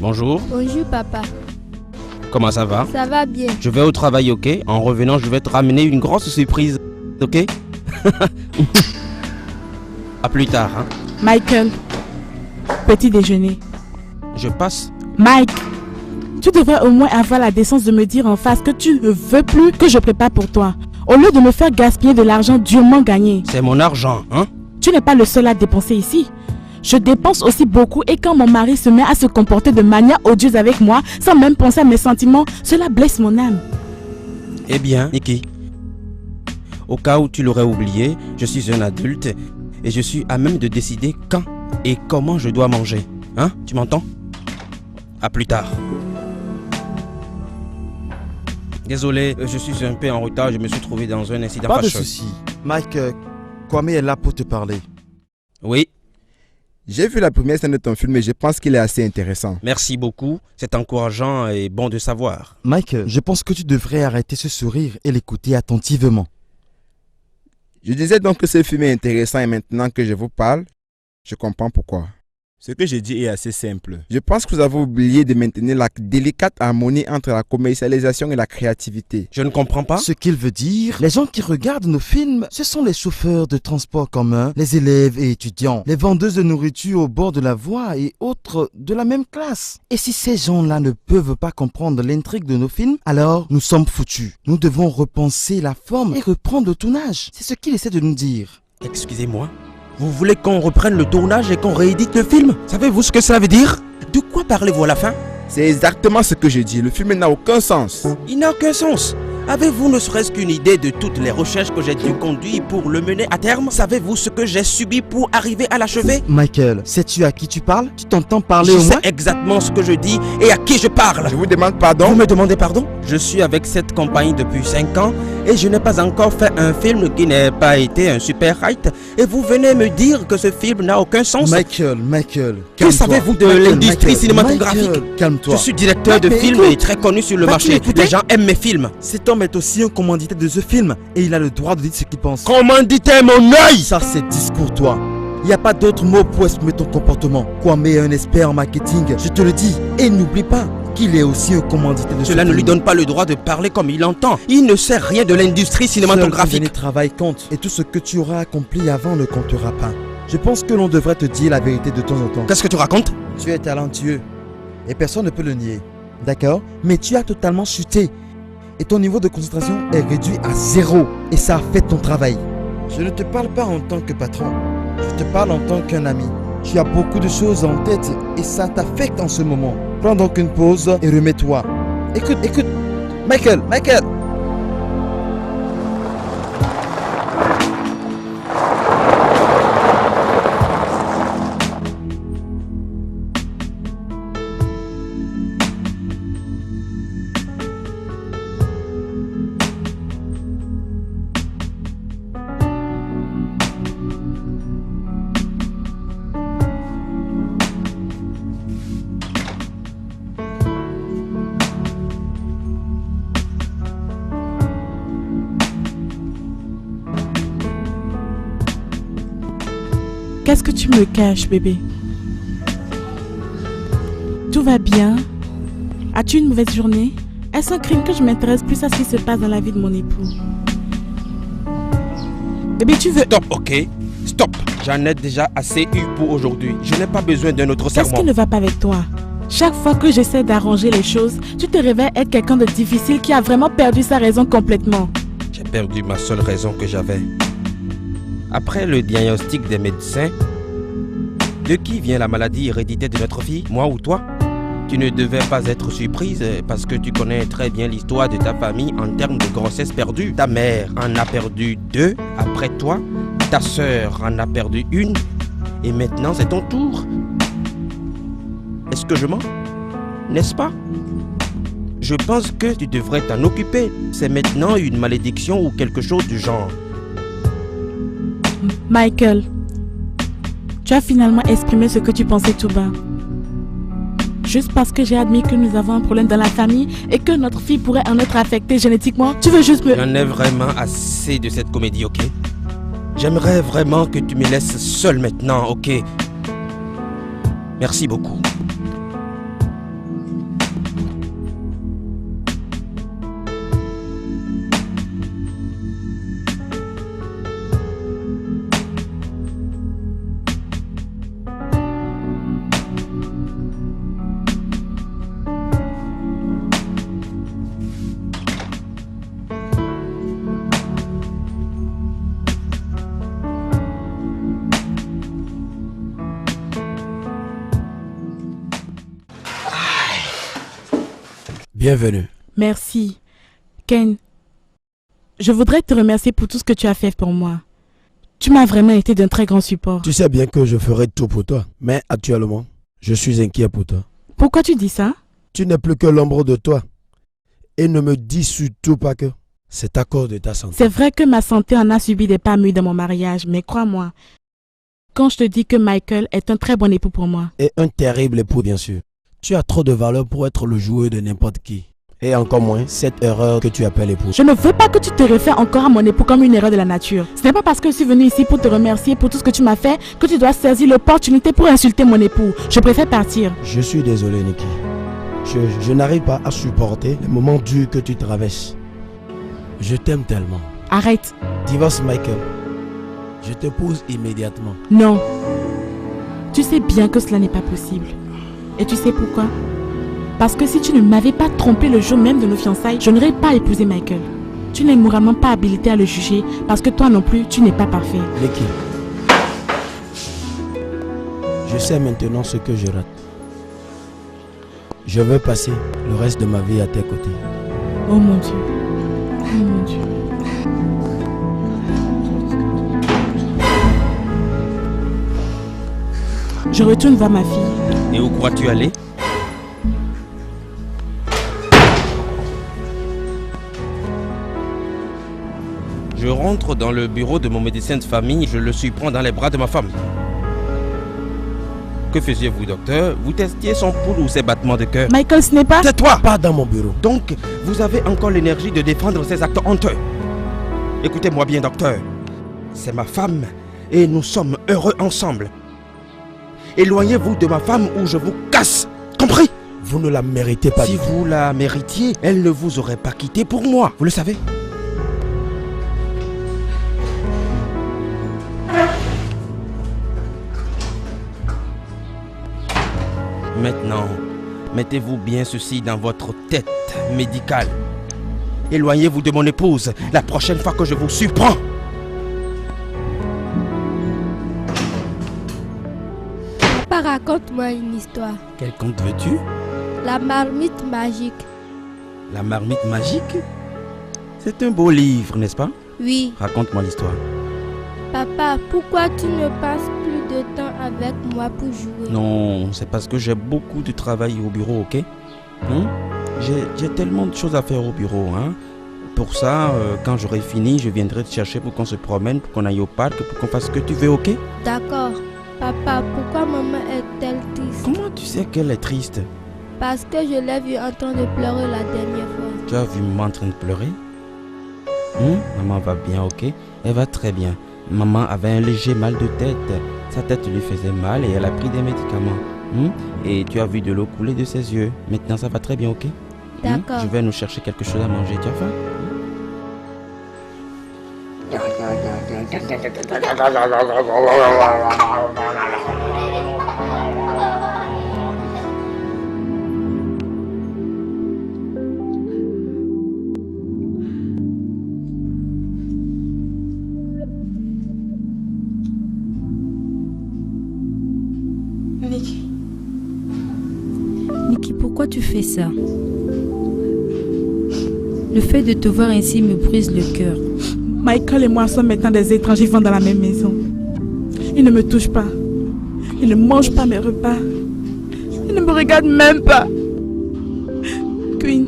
Bonjour. Bonjour papa. Comment ça va? Ça va bien. Je vais au travail, ok? En revenant, je vais te ramener une grosse surprise, ok? À plus tard, hein? Michael, petit déjeuner. Je passe. Mike, tu devrais au moins avoir la décence de me dire en face que tu ne veux plus que je prépare pour toi. Au lieu de me faire gaspiller de l'argent durement gagné. C'est mon argent, hein? Tu n'es pas le seul à dépenser ici. Je dépense aussi beaucoup et quand mon mari se met à se comporter de manière odieuse avec moi, sans même penser à mes sentiments, cela blesse mon âme. Eh bien, Nikki, au cas où tu l'aurais oublié, je suis un adulte et je suis à même de décider quand et comment je dois manger. Hein? Tu m'entends? À plus tard. Désolé, je suis un peu en retard, je me suis trouvé dans un incident Pas de fâcheux. souci. Mike, Kwame est là pour te parler. Oui, J'ai vu la première scène de ton film et je pense qu'il est assez intéressant. merci beaucoup, c'est encourageant et bon de savoir. Mike, je pense que tu devrais arrêter ce sourire et l'écouter attentivement. Je disais donc que ce film est intéressant et maintenant que je vous parle, je comprends pourquoi. Ce que j'ai dit est assez simple. Je pense que vous avez oublié de maintenir la délicate harmonie entre la commercialisation et la créativité. Je ne comprends pas. Ce qu'il veut dire, les gens qui regardent nos films, ce sont les chauffeurs de transport commun, les élèves et étudiants, les vendeuses de nourriture au bord de la voie et autres de la même classe. Et si ces gens-là ne peuvent pas comprendre l'intrigue de nos films, alors nous sommes foutus. Nous devons repenser la forme et reprendre le tournage. C'est ce qu'il essaie de nous dire. Excusez-moi, vous voulez qu'on reprenne le tournage et qu'on réédite le film? Savez-vous ce que cela veut dire? De quoi parlez-vous à la fin? C'est exactement ce que je dis. Le film n'a aucun sens. Il n'a aucun sens. Avez-vous ne serait-ce qu'une idée de toutes les recherches que j'ai dû conduire pour le mener à terme? Savez-vous ce que j'ai subi pour arriver à l'achever? Michael, sais-tu à qui tu parles? Tu t'entends parler Je au sais moins? exactement ce que je dis et à qui je parle. Je vous demande Vous pardon. me demandez pardon? Je suis avec cette compagnie depuis 5 ans et je n'ai pas encore fait un film qui n'ait pas été un super hit. Et vous venez me dire que ce film n'a aucun sens? Michael, Que calme-toi. savez-vous de Michael, l'industrie Michael, cinématographique? Michael, calme-toi. Je suis directeur Mike, de mais films écoute. et très connu sur le Vas-tu marché. m'écouter? Les gens aiment mes films. Cet homme est aussi un commanditaire de ce film et il a le droit de dire ce qu'il pense. Commanditaire mon œil! Ça, c'est discours, toi. Il n'y a pas d'autre mot pour exprimer ton comportement. Kwame est un expert en marketing, je te le dis. Et n'oublie pas qu'il est aussi un commanditaire de ce Cela film. ne lui donne pas le droit de parler comme il entend. Il ne sait rien de l'industrie Seul ton cinématographique. dernier travail compte et tout ce que tu auras accompli avant ne comptera pas. Je pense que l'on devrait te dire la vérité de temps en temps. Qu'est-ce que tu racontes? Tu es talentueux et personne ne peut le nier. D'accord? Mais tu as totalement chuté et ton niveau de concentration est réduit à 0 et ça affecte ton travail. Je ne te parle pas en tant que patron, je te parle en tant qu'un ami. Tu as beaucoup de choses en tête et ça t'affecte en ce moment. Prends donc une pause et remets-toi. Écoute, Michael. Qu'est-ce que tu me caches, bébé? Tout va bien? As-tu une mauvaise journée? Est-ce un crime que je m'intéresse plus à ce qui se passe dans la vie de mon époux? Bébé, tu veux... Stop, ok? Stop. J'en ai déjà assez eu pour aujourd'hui. Je n'ai pas besoin d'un autre Qu'est-ce serment. qui ne va pas avec toi? Chaque fois que j'essaie d'arranger les choses, tu te révèles être quelqu'un de difficile qui a vraiment perdu sa raison complètement. J'ai perdu ma seule raison que j'avais. Après le diagnostic des médecins, de qui vient la maladie héréditaire de notre fille? Moi ou toi? Tu ne devais pas être surprise parce que tu connais très bien l'histoire de ta famille en termes de grossesse perdue. Ta mère en a perdu 2 après toi, ta sœur en a perdu 1 et maintenant c'est ton tour. Est-ce que je mens? N'est-ce pas? Je pense que tu devrais t'en occuper. C'est maintenant une malédiction ou quelque chose du genre. Michael, tu as finalement exprimé ce que tu pensais tout bas. Juste parce que j'ai admis que nous avons un problème dans la famille et que notre fille pourrait en être affectée génétiquement, tu veux juste me... J'en ai vraiment assez de cette comédie, ok? J'aimerais vraiment que tu me laisses seul maintenant, ok? Merci beaucoup. Bienvenue. Merci. Ken, je voudrais te remercier pour tout ce que tu as fait pour moi. Tu m'as vraiment été d'un très grand support. Tu sais bien que je ferai tout pour toi, mais actuellement, je suis inquiet pour toi. Pourquoi tu dis ça? Tu n'es plus que l'ombre de toi. Et ne me dis surtout pas que c'est à cause de ta santé. C'est vrai que ma santé en a subi des pas mûrs dans mon mariage, mais crois-moi, quand je te dis que Michael est un très bon époux pour moi. Et un terrible époux, bien sûr. Tu as trop de valeur pour être le joueur de n'importe qui. Et encore moins, cette erreur que tu appelles époux. Je ne veux pas que tu te réfères encore à mon époux comme une erreur de la nature. Ce n'est pas parce que je suis venue ici pour te remercier pour tout ce que tu m'as fait que tu dois saisir l'opportunité pour insulter mon époux. Je préfère partir. Je suis désolé, Nikki. Je n'arrive pas à supporter les moments durs que tu traverses. Je t'aime tellement. Arrête. Divorce Michael. Je t'épouse immédiatement. Non. Tu sais bien que cela n'est pas possible. Et tu sais pourquoi? Parce que si tu ne m'avais pas trompé le jour même de nos fiançailles, je n'aurais pas épousé Michael. Tu n'es moralement pas habilité à le juger parce que toi non plus, tu n'es pas parfait. Nikki. Je sais maintenant ce que je rate. Je veux passer le reste de ma vie à tes côtés. Oh mon Dieu. Oh mon Dieu. Je retourne voir ma fille. Et où crois-tu aller? Je rentre dans le bureau de mon médecin de famille, je le surprends dans les bras de ma femme. Que faisiez-vous, docteur? Vous testiez son pouls ou ses battements de cœur? Michael, ce n'est pas... Tais-toi! Pas dans mon bureau. Donc, vous avez encore l'énergie de défendre ces actes honteux. Écoutez-moi bien, docteur. C'est ma femme et nous sommes heureux ensemble. Éloignez-vous de ma femme ou je vous casse. Compris? Vous ne la méritez pas. Si vous la méritiez, elle ne vous aurait pas quitté pour moi. Vous le savez? Maintenant, mettez-vous bien ceci dans votre tête médicale. Éloignez-vous de mon épouse la prochaine fois que je vous surprends. Papa, raconte-moi une histoire. Quel conte veux-tu? La marmite magique. La marmite magique? C'est un beau livre, n'est-ce pas? Oui. Raconte-moi l'histoire. Papa, pourquoi tu ne passes plus de temps avec moi pour jouer? Non, c'est parce que j'ai beaucoup de travail au bureau, ok? J'ai tellement de choses à faire au bureau, hein? Pour ça, quand j'aurai fini, je viendrai te chercher pour qu'on se promène, pour qu'on aille au parc, pour qu'on fasse ce que tu veux, ok? D'accord. Papa, pourquoi maman est-elle triste? Comment tu sais qu'elle est triste? Parce que je l'ai vue en train de pleurer la dernière fois. Tu as vu maman en train de pleurer? Maman va bien, ok? Elle va très bien. Maman avait un léger mal de tête. Sa tête lui faisait mal et elle a pris des médicaments. Et tu as vu de l'eau couler de ses yeux. Maintenant, ça va très bien, ok? D'accord. Je vais nous chercher quelque chose à manger. Tu as faim? Nikki, pourquoi tu fais ça? Le fait de te voir ainsi me brise le cœur. Michael et moi sommes maintenant des étrangers vivant dans la même maison. Il ne me touche pas. Il ne mange pas mes repas. Il ne me regarde même pas. Queen,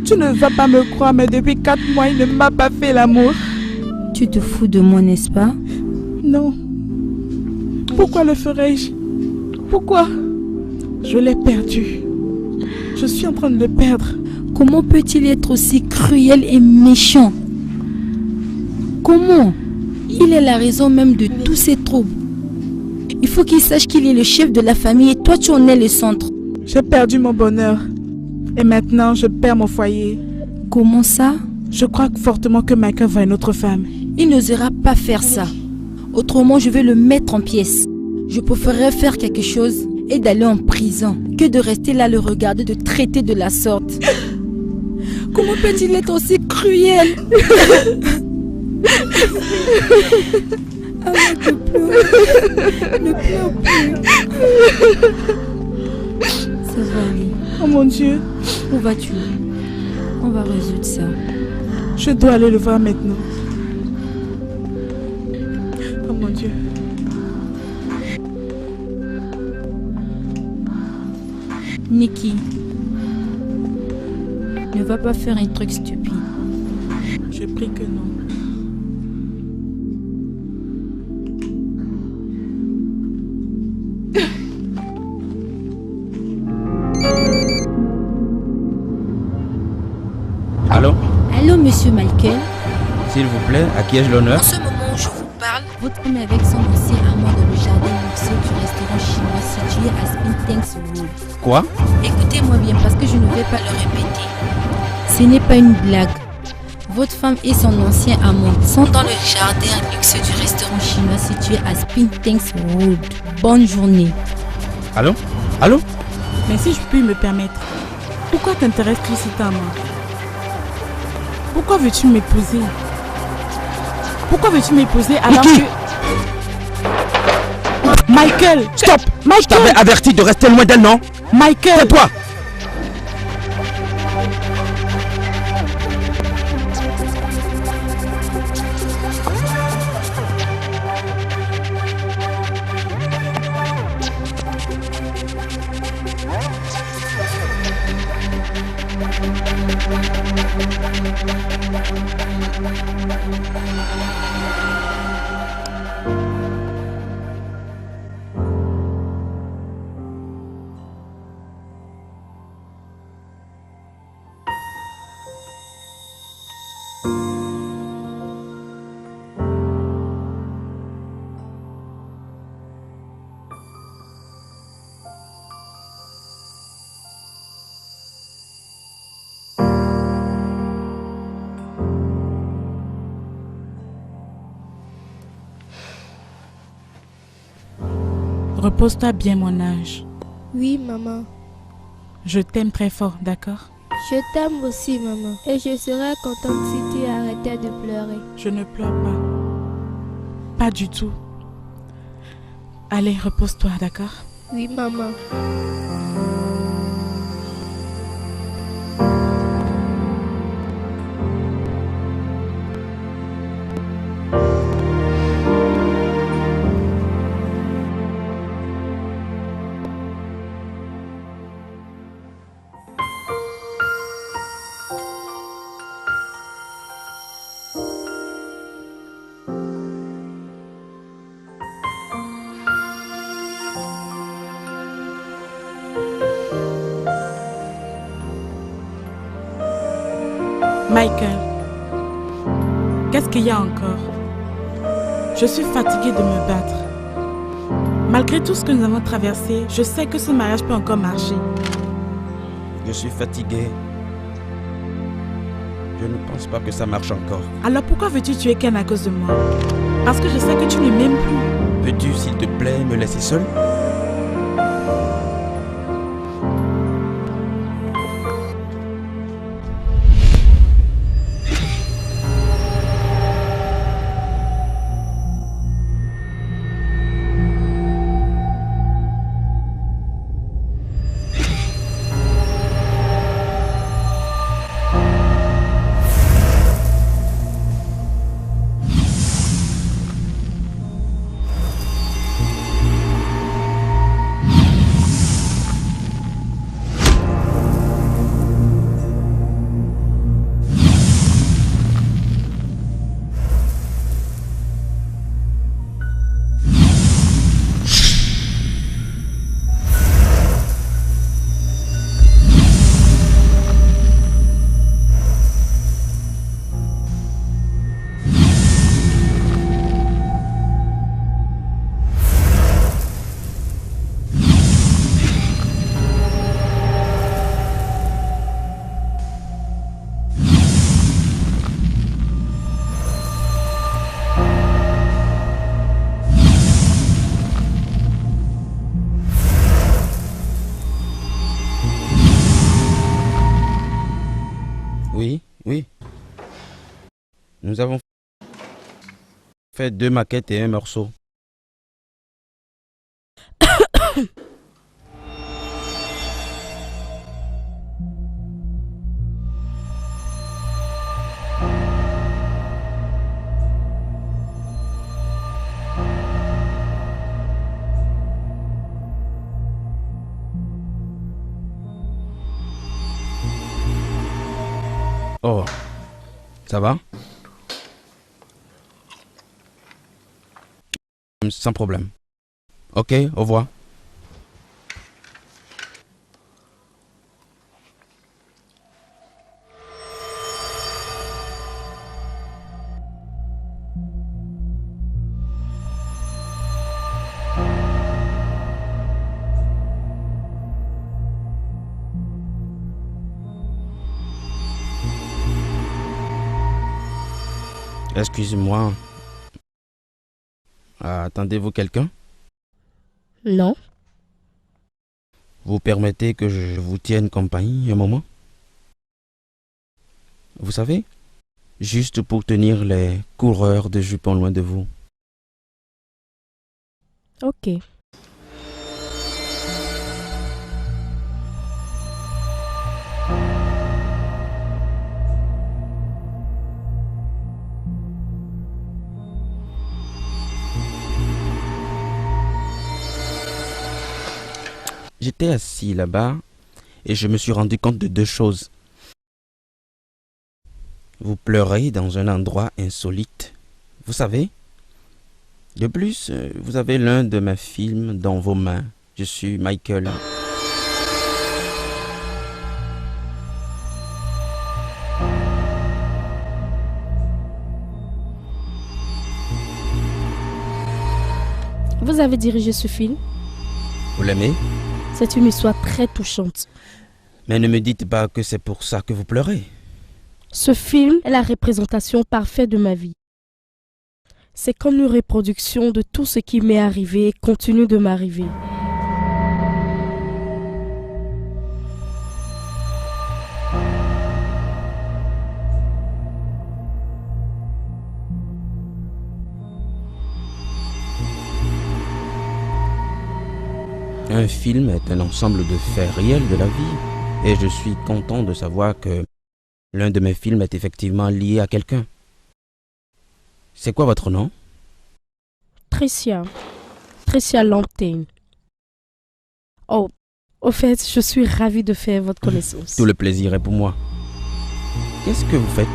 tu ne vas pas me croire, mais depuis 4 mois, il ne m'a pas fait l'amour. Tu te fous de moi, n'est-ce pas? Non. Pourquoi le ferais-je? Pourquoi? Je l'ai perdu. Je suis en train de le perdre. Comment peut-il être aussi cruel et méchant? Comment? Il est la raison même de tous ces troubles. Il faut qu'il sache qu'il est le chef de la famille et toi tu en es le centre. J'ai perdu mon bonheur. Et maintenant, je perds mon foyer. Comment ça? Je crois fortement que Michael va une autre femme. Il n'osera pas faire ça. Autrement, je vais le mettre en pièces. Je préférerais faire quelque chose et d'aller en prison que de rester là le regarder, de traiter de la sorte. Comment peut-il être aussi cruel? Arrête de pleurer. Ne pleure plus. Ça va aller. Oh mon Dieu, Où vas-tu? On va résoudre ça. Je dois aller le voir maintenant. Oh mon Dieu. Nikki, ne va pas faire un truc stupide. Je prie que non. Allô? Allô, monsieur Michael? S'il vous plaît, à qui ai-je l'honneur? En ce moment où je vous parle, votre homme est avec son ancien amant dans le jardin luxueux du restaurant chinois situé à Spintanks Road. Quoi? Écoutez-moi bien parce que je ne vais pas le répéter. Ce n'est pas une blague. Votre femme et son ancien amant sont dans le jardin luxueux du restaurant chinois situé à Spintanks Road. Bonne journée. Allô? Allô? Mais si je puis me permettre, pourquoi t'intéresses-tu si tant à moi? Pourquoi veux-tu m'épouser? Pourquoi veux-tu m'épouser alors Nikki! que... Michael! Stop! Je Michael! t'avais averti de rester loin d'elle, non? Michael! Tais-toi! Repose-toi bien, mon âge. Oui, maman. Je t'aime très fort, d'accord? Je t'aime aussi, maman. Et je serais contente si tu arrêtais de pleurer. Je ne pleure pas. Pas du tout. Allez, repose-toi, d'accord? Oui, maman. Michael, qu'est-ce qu'il y a encore? Je suis fatiguée de me battre. Malgré tout ce que nous avons traversé, je sais que ce mariage peut encore marcher. Je suis fatigué. Je ne pense pas que ça marche encore. Alors pourquoi veux-tu tuer Ken à cause de moi? Parce que je sais que tu ne m'aimes plus. Peux-tu, s'il te plaît, me laisser seul? Oui, oui. Nous avons fait 2 maquettes et un morceau. Oh, ça va? Sans problème. Ok, au revoir. Excusez-moi. Attendez-vous quelqu'un? Non. Vous permettez que je vous tienne compagnie un moment? Vous savez, juste pour tenir les coureurs de jupons loin de vous. Ok. J'étais assis là-bas et je me suis rendu compte de deux choses. Vous pleurez dans un endroit insolite, vous savez. De plus, vous avez l'un de mes films dans vos mains. Je suis Michael. Vous avez dirigé ce film? Vous l'aimez? C'est une histoire très touchante. Mais ne me dites pas que c'est pour ça que vous pleurez. Ce film est la représentation parfaite de ma vie. C'est comme une reproduction de tout ce qui m'est arrivé et continue de m'arriver. Un film est un ensemble de faits réels de la vie. Et je suis content de savoir que l'un de mes films est effectivement lié à quelqu'un. C'est quoi votre nom? Tricia. Tricia Lantaigne. Oh, au fait, je suis ravie de faire votre connaissance. Tout le plaisir est pour moi. Qu'est-ce que vous faites?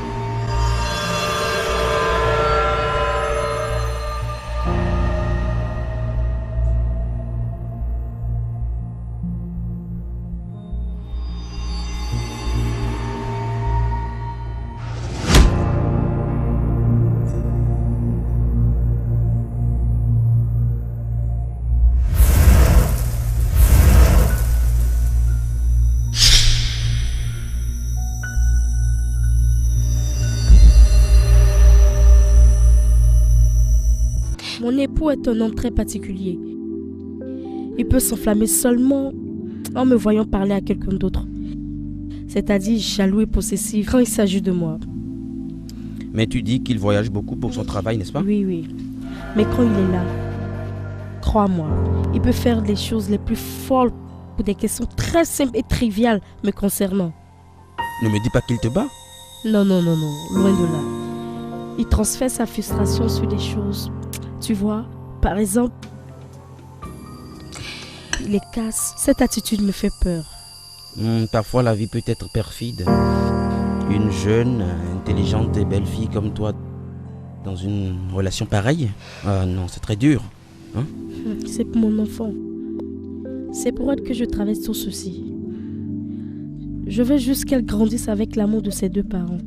Mon époux est un homme très particulier. Il peut s'enflammer seulement en me voyant parler à quelqu'un d'autre. C'est-à-dire jaloux et possessif quand il s'agit de moi. Mais tu dis qu'il voyage beaucoup pour son travail, n'est-ce pas? Oui, oui. Mais quand il est là, crois-moi, il peut faire les choses les plus folles pour des questions très simples et triviales me concernant. Ne me dis pas qu'il te bat. Non, non, non, non, loin de là. Il transfère sa frustration sur des choses. Tu vois, par exemple, il les casse. Cette attitude me fait peur. Parfois la vie peut être perfide. Une jeune, intelligente et belle fille comme toi dans une relation pareille? Ah non, c'est très dur. Hein? C'est pour mon enfant. C'est pour elle que je traverse tout ceci. Je veux juste qu'elle grandisse avec l'amour de ses deux parents.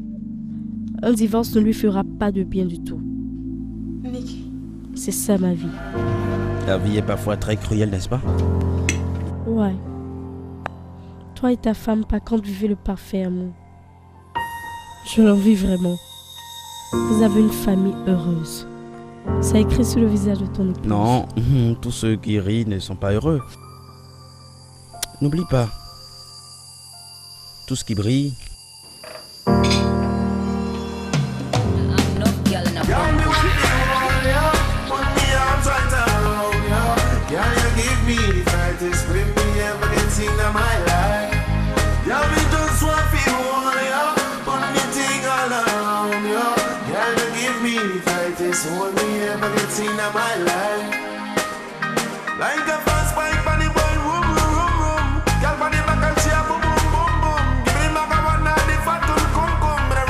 Un divorce ne lui fera pas de bien du tout. Nick. C'est ça ma vie. La vie est parfois très cruelle, n'est-ce pas? Ouais. Toi et ta femme, par contre, vivez le parfait amour. Je l'envie vraiment. Vous avez une famille heureuse. Ça écrit sur le visage de ton épouse. Non, tous ceux qui rient ne sont pas heureux. N'oublie pas. Tout ce qui brille. Like a fast bike on the boy, room, room, room, room. Girl on the back and she a boom, boom, boom, boom. Give me maga one and the fat come, come. But I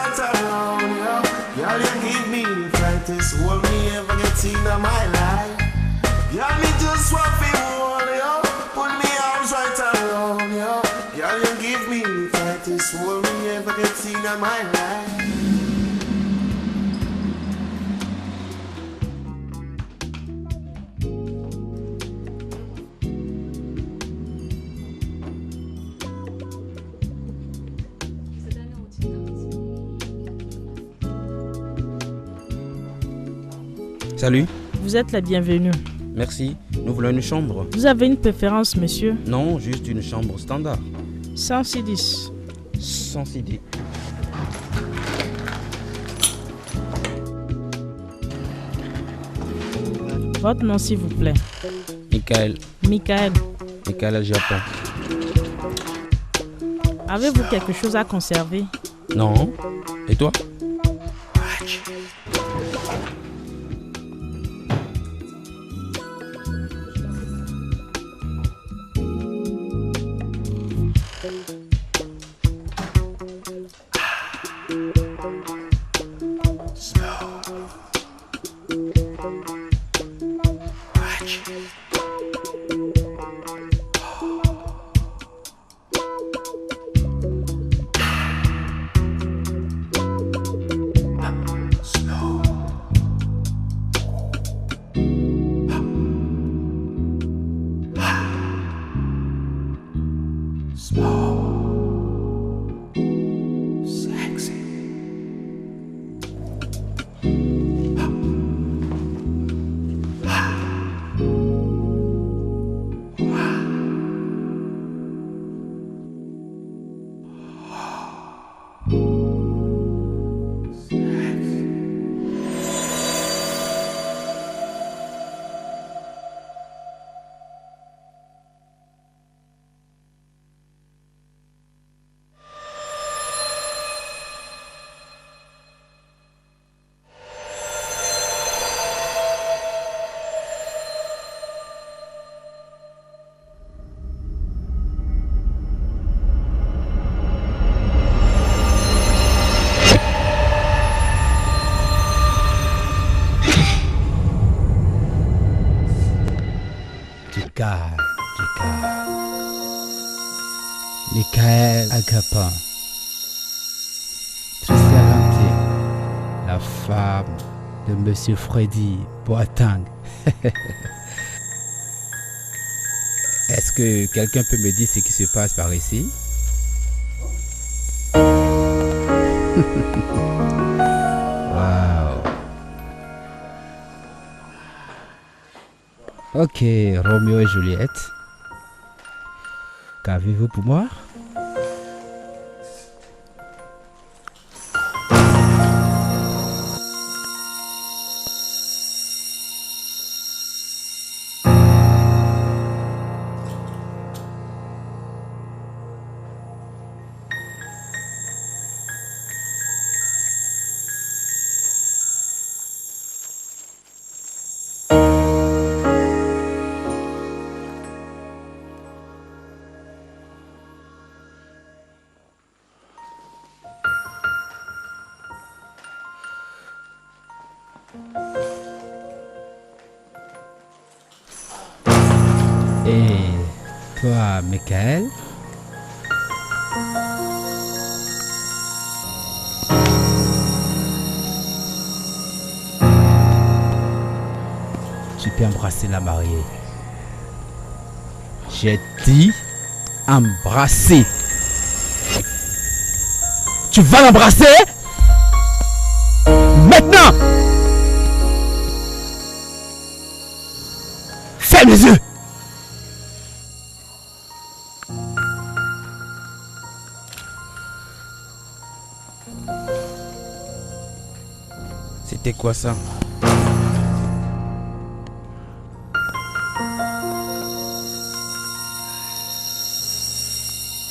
right around you. Girl, you give me the brightest hold me ever get in my life. Girl, me just want to hold you, put me arms right around you. Girl, you give me the brightest hold me ever get in my life. Salut, Vous êtes la bienvenue. merci. Nous voulons une chambre. Vous avez une préférence, monsieur? Non, juste une chambre standard. 110. 106 Votre nom, s'il vous plaît. Michael. Michael. Michael Japon. Avez-vous quelque chose à conserver? Non. Et toi? Michael Agapin, Tricia Lantier, la femme de Monsieur Freddy Boateng. Est-ce que quelqu'un peut me dire ce qui se passe par ici? Wow. Ok, Roméo et Juliette. Qu'avez-vous pour moi? Et toi, Michael? Tu peux embrasser la mariée. J'ai dit embrasser. Tu vas l'embrasser? Maintenant! Ferme les yeux! C'était quoi ça?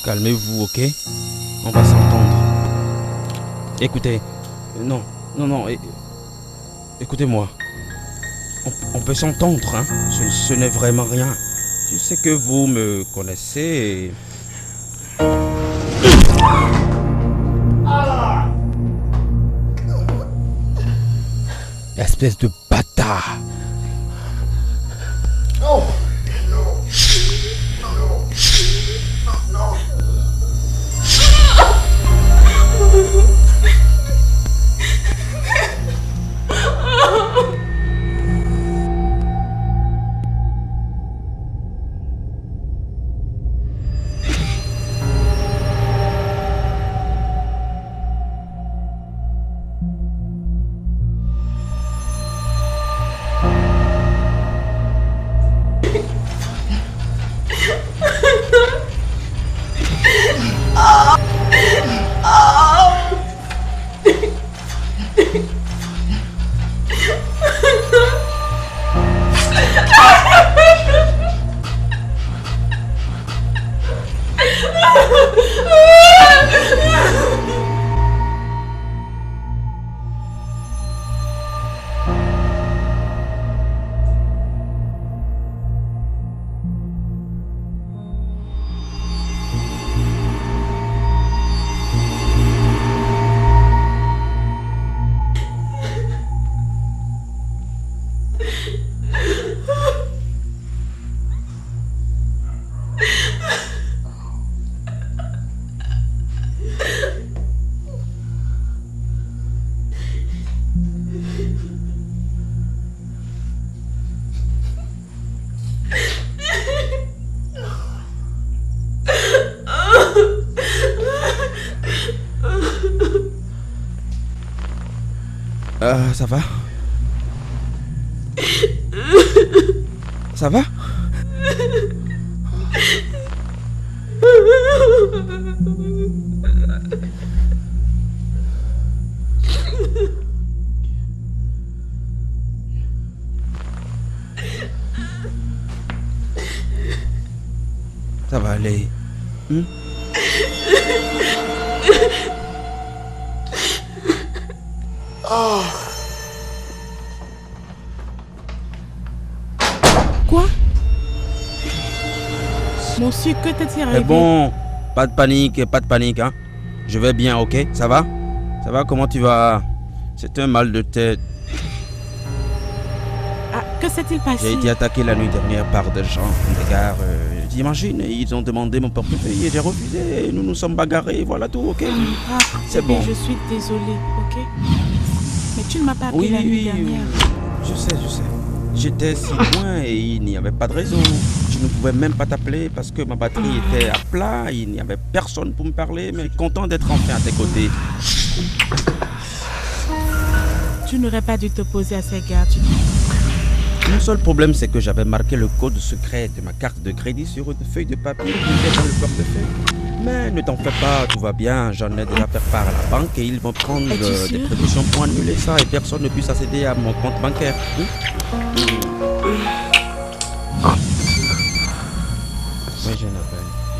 Calmez-vous, ok? On va s'entendre. Écoutez, non, écoutez-moi. On peut s'entendre, hein? Ce n'est vraiment rien. Je sais que vous me connaissez. Espèce de bâtard. Non. Ça va? Ça va? Ça va aller. Oh. Quoi? Mon sucre, que t'es-il arrivé? C'est bon, pas de panique, hein. Je vais bien, ok? Ça va? Ça va, comment tu vas? C'est un mal de tête. Ah, que s'est-il passé? J'ai été attaqué la nuit dernière par des gens, des gars. J'imagine, ils ont demandé mon portefeuille et j'ai refusé. Nous nous sommes bagarrés, voilà tout, ok? Ah, c'est bon. Je suis désolée, ok? Mais tu ne m'as pas appelé la nuit dernière. Je sais. J'étais si loin et il n'y avait pas de raison. Je ne pouvais même pas t'appeler parce que ma batterie était à plat. Il n'y avait personne pour me parler, mais content d'être enfin à tes côtés. Tu n'aurais pas dû t'opposer à ces gars, tu dis. Le seul problème, c'est que j'avais marqué le code secret de ma carte de crédit sur une feuille de papier qui était dans le portefeuille. Mais ne t'en fais pas, tout va bien. J'en ai déjà fait part à la banque et ils vont prendre des précautions pour annuler ça et personne ne puisse accéder à mon compte bancaire. Oui, j'ai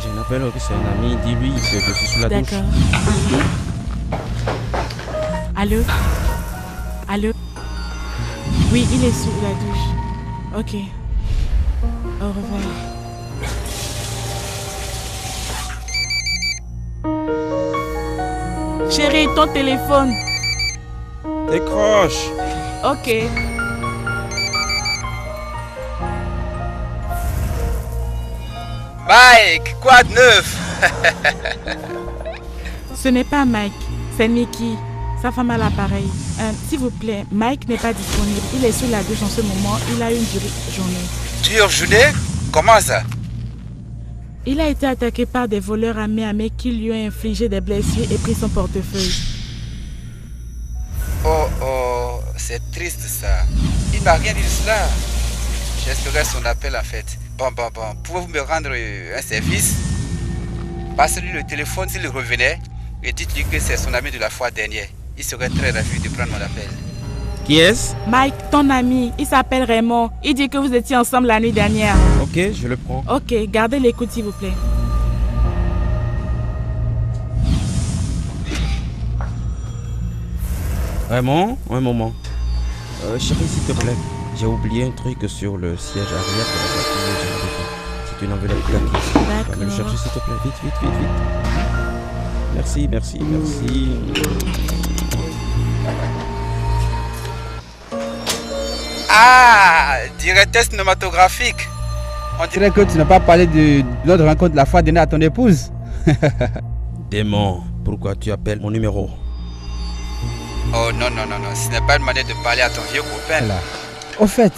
un appel, c'est un ami. Dis-lui que je suis sous la douche. D'accord. Allô? Oui, il est sous la douche. Ok. Au revoir. Chérie, ton téléphone. Décroche. Ok. Mike, quoi de neuf? Ce n'est pas Mike, c'est Mickey. Sa femme à l'appareil. S'il vous plaît, Mike n'est pas disponible. Il est sous la douche en ce moment. Il a une dure journée. Dure journée? Comment ça? Il a été attaqué par des voleurs à Miami qui lui ont infligé des blessures et pris son portefeuille. Oh, c'est triste ça. Il m'a rien dit de cela. J'espérais son appel en fait. Bon. Pouvez-vous me rendre un service? Passez-lui le téléphone s'il revenait et dites-lui que c'est son ami de la fois dernière. Il serait très ravi de prendre mon appel. Qui est-ce? Mike, ton ami. Il s'appelle Raymond. Il dit que vous étiez ensemble la nuit dernière. Ok, je le prends. Ok, gardez l'écoute s'il vous plaît. Raymond, un moment. Chérie, s'il te plaît. J'ai oublié un truc sur le siège arrière de la voiture. C'est une enveloppe kaki. Tu vas me le chercher s'il te plaît. Vite. Merci. dirait test cinématographique. On dirait que tu n'as pas parlé de notre rencontre la fois dernière à ton épouse. Démon, pourquoi tu appelles mon numéro? Oh non, non, non, non, ce n'est pas une manière de parler à ton vieux copain. Voilà. Au fait,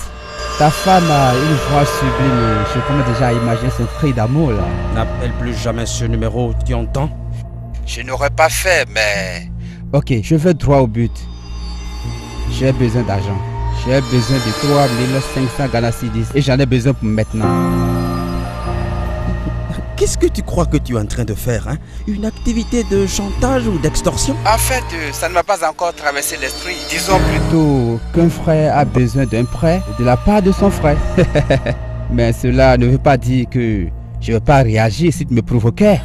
ta femme a une voix sublime. Je commence déjà à imaginer ce cri d'amour là. N'appelle plus jamais ce numéro, tu entends? Je n'aurais pas fait, mais... Ok, je vais droit au but. J'ai besoin d'argent. J'ai besoin de 3500 Ghana Cedis et j'en ai besoin pour maintenant. Qu'est-ce que tu crois que tu es en train de faire, hein? Une activité de chantage ou d'extorsion? En fait, ça ne m'a pas encore traversé l'esprit. Disons Plutôt qu'un frère a besoin d'un prêt de la part de son frère. Mais cela ne veut pas dire que je ne vais pas réagir si tu me provoquais.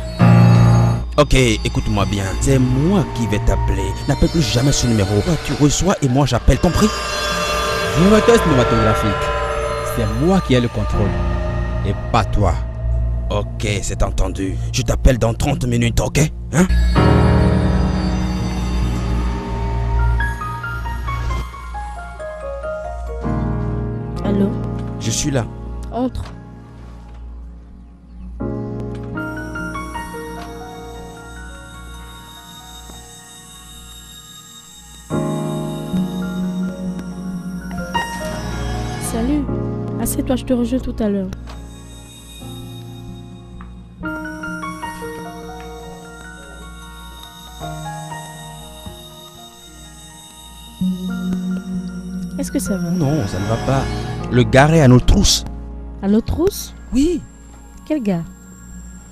Ok, écoute-moi bien. C'est moi qui vais t'appeler. N'appelle plus jamais ce numéro. Toi, tu reçois et moi j'appelle. Compris? Test cinématographique. C'est moi qui ai le contrôle. Et pas toi. Ok, c'est entendu. Je t'appelle dans 30 minutes, ok? Hein? Allô? Je suis là. Entre. Salut. Assieds-toi, je te rejoins tout à l'heure. Est-ce que ça va? Non, ça ne va pas. Le gars est à nos trousses. À nos trousses? Oui. Quel gars?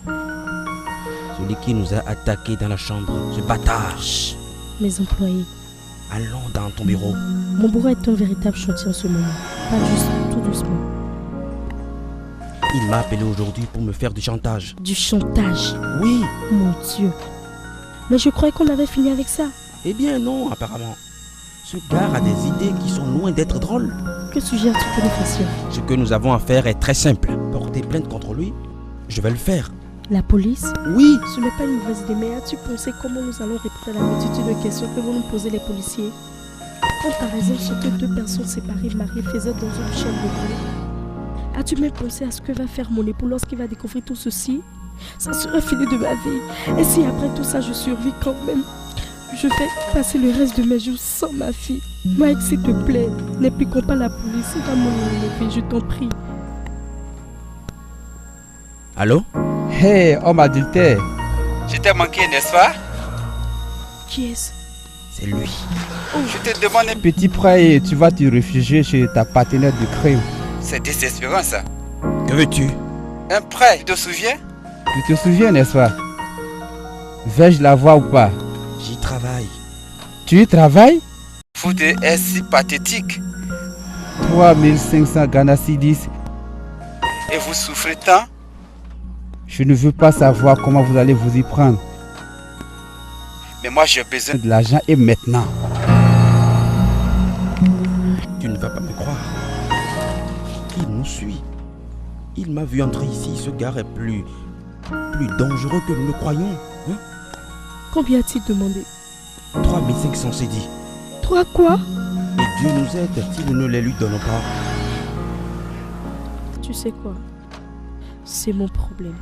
Celui qui nous a attaqués dans la chambre. Ce bâtard. Mes employés. Allons dans ton bureau. Mon bureau est un véritable chantier en ce moment. Pas juste, tout doucement. Il m'a appelé aujourd'hui pour me faire du chantage. Du chantage? Oui. Mon Dieu. Mais je croyais qu'on avait fini avec ça. Eh bien non, apparemment. Ce gars a des idées qui sont loin d'être drôles. Que suggères-tu pour les façons? Ce que nous avons à faire est très simple. Porter plainte contre lui, je vais le faire. La police? Oui. Ce n'est pas une mauvaise idée, mais as-tu pensé comment nous allons répondre à la multitude de questions que vont nous poser les policiers? Quand par exemple ce que deux personnes séparées mariées faisaient dans une chambre de bonne, as-tu même pensé à ce que va faire mon époux lorsqu'il va découvrir tout ceci? Ça serait fini de ma vie. Et si après tout ça je survis quand même, je vais passer le reste de mes jours sans ma fille. Mike, s'il te plaît, n'impliquons pas la police. Va m'en enlever, je t'en prie. Allô? Hey, homme adultère. Je t'ai manqué, n'est-ce pas? Qui est-ce? C'est lui. Oh, je te demande un petit prêt et tu vas te réfugier chez ta partenaire de crime. C'est désespérant ça. Que veux-tu? Un prêt, tu te souviens? Tu te souviens, n'est-ce pas? Vais-je la voir ou pas? J'y travaille. Tu y travailles? Vous êtes si pathétique. 3500 Ghana Cedis. Et vous souffrez tant? Je ne veux pas savoir comment vous allez vous y prendre. Mais moi j'ai besoin de l'argent et maintenant. Tu ne vas pas me croire. Il nous suit. Il m'a vu entrer ici. Ce gars est plus dangereux que nous le croyons. Hein? Combien a-t-il demandé? 3500 cédis. 3 quoi? Et Dieu nous aide si nous ne les lui donnons pas. Tu sais quoi? C'est mon problème.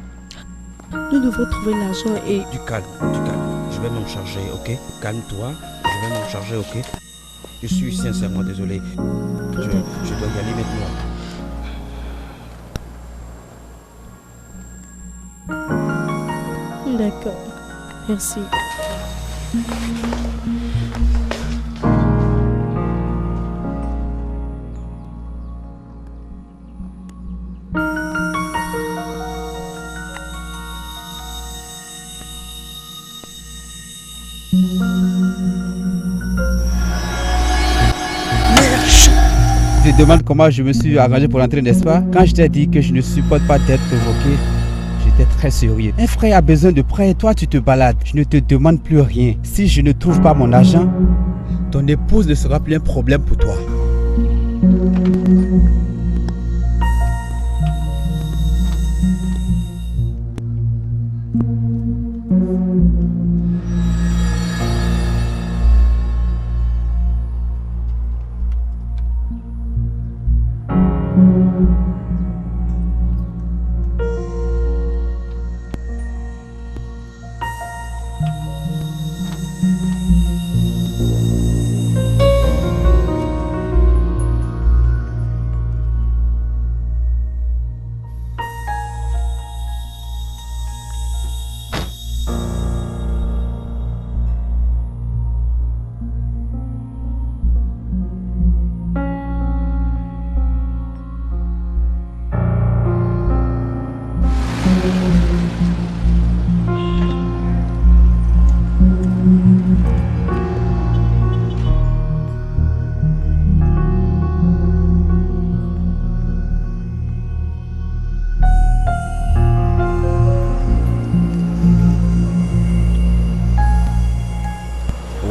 Nous devons trouver l'argent et... Du calme. Je vais m'en charger, ok? Calme-toi. Je vais m'en charger, ok? Je suis sincèrement désolé. Je dois y aller maintenant. D'accord. Merci. Tu te demandes comment je me suis arrangé pour entrer, n'est-ce pas? Quand je t'ai dit que je ne supporte pas d'être provoqué, j'étais très sérieux. Un frère a besoin de prêt et toi tu te balades. Je ne te demande plus rien. Si je ne trouve pas mon argent, ton épouse ne sera plus un problème pour toi.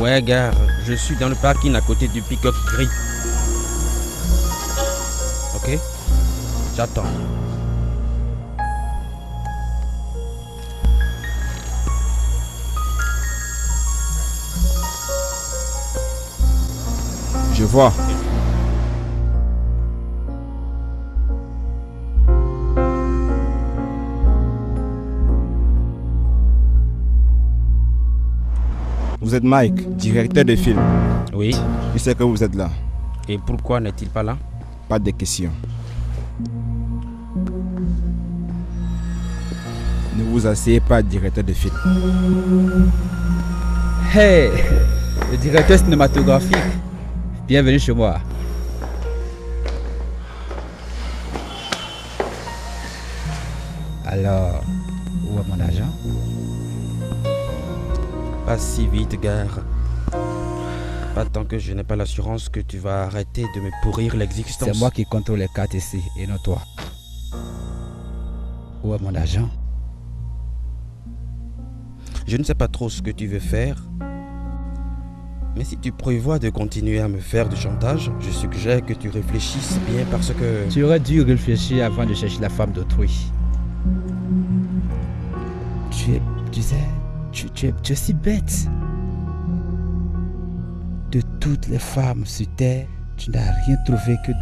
Ouais, gare, je suis dans le parking à côté du pick-up gris. Ok? J'attends. Je vois. Vous êtes Mike, directeur de film. Oui. Je sais que vous êtes là. Et pourquoi n'est-il pas là? Pas de questions. Ne vous asseyez pas, directeur de film. Hey, le directeur cinématographique. Bienvenue chez moi. Alors, où est mon agent? Pas si vite, gare. Pas tant que je n'ai pas l'assurance que tu vas arrêter de me pourrir l'existence. C'est moi qui contrôle les cartes ici et non toi. Où est mon agent? Je ne sais pas trop ce que tu veux faire. Mais si tu prévois de continuer à me faire du chantage, je suggère que tu réfléchisses bien parce que... Tu aurais dû réfléchir avant de chercher la femme d'autrui. Tu es si bête. De toutes les femmes sur terre, tu n'as rien trouvé que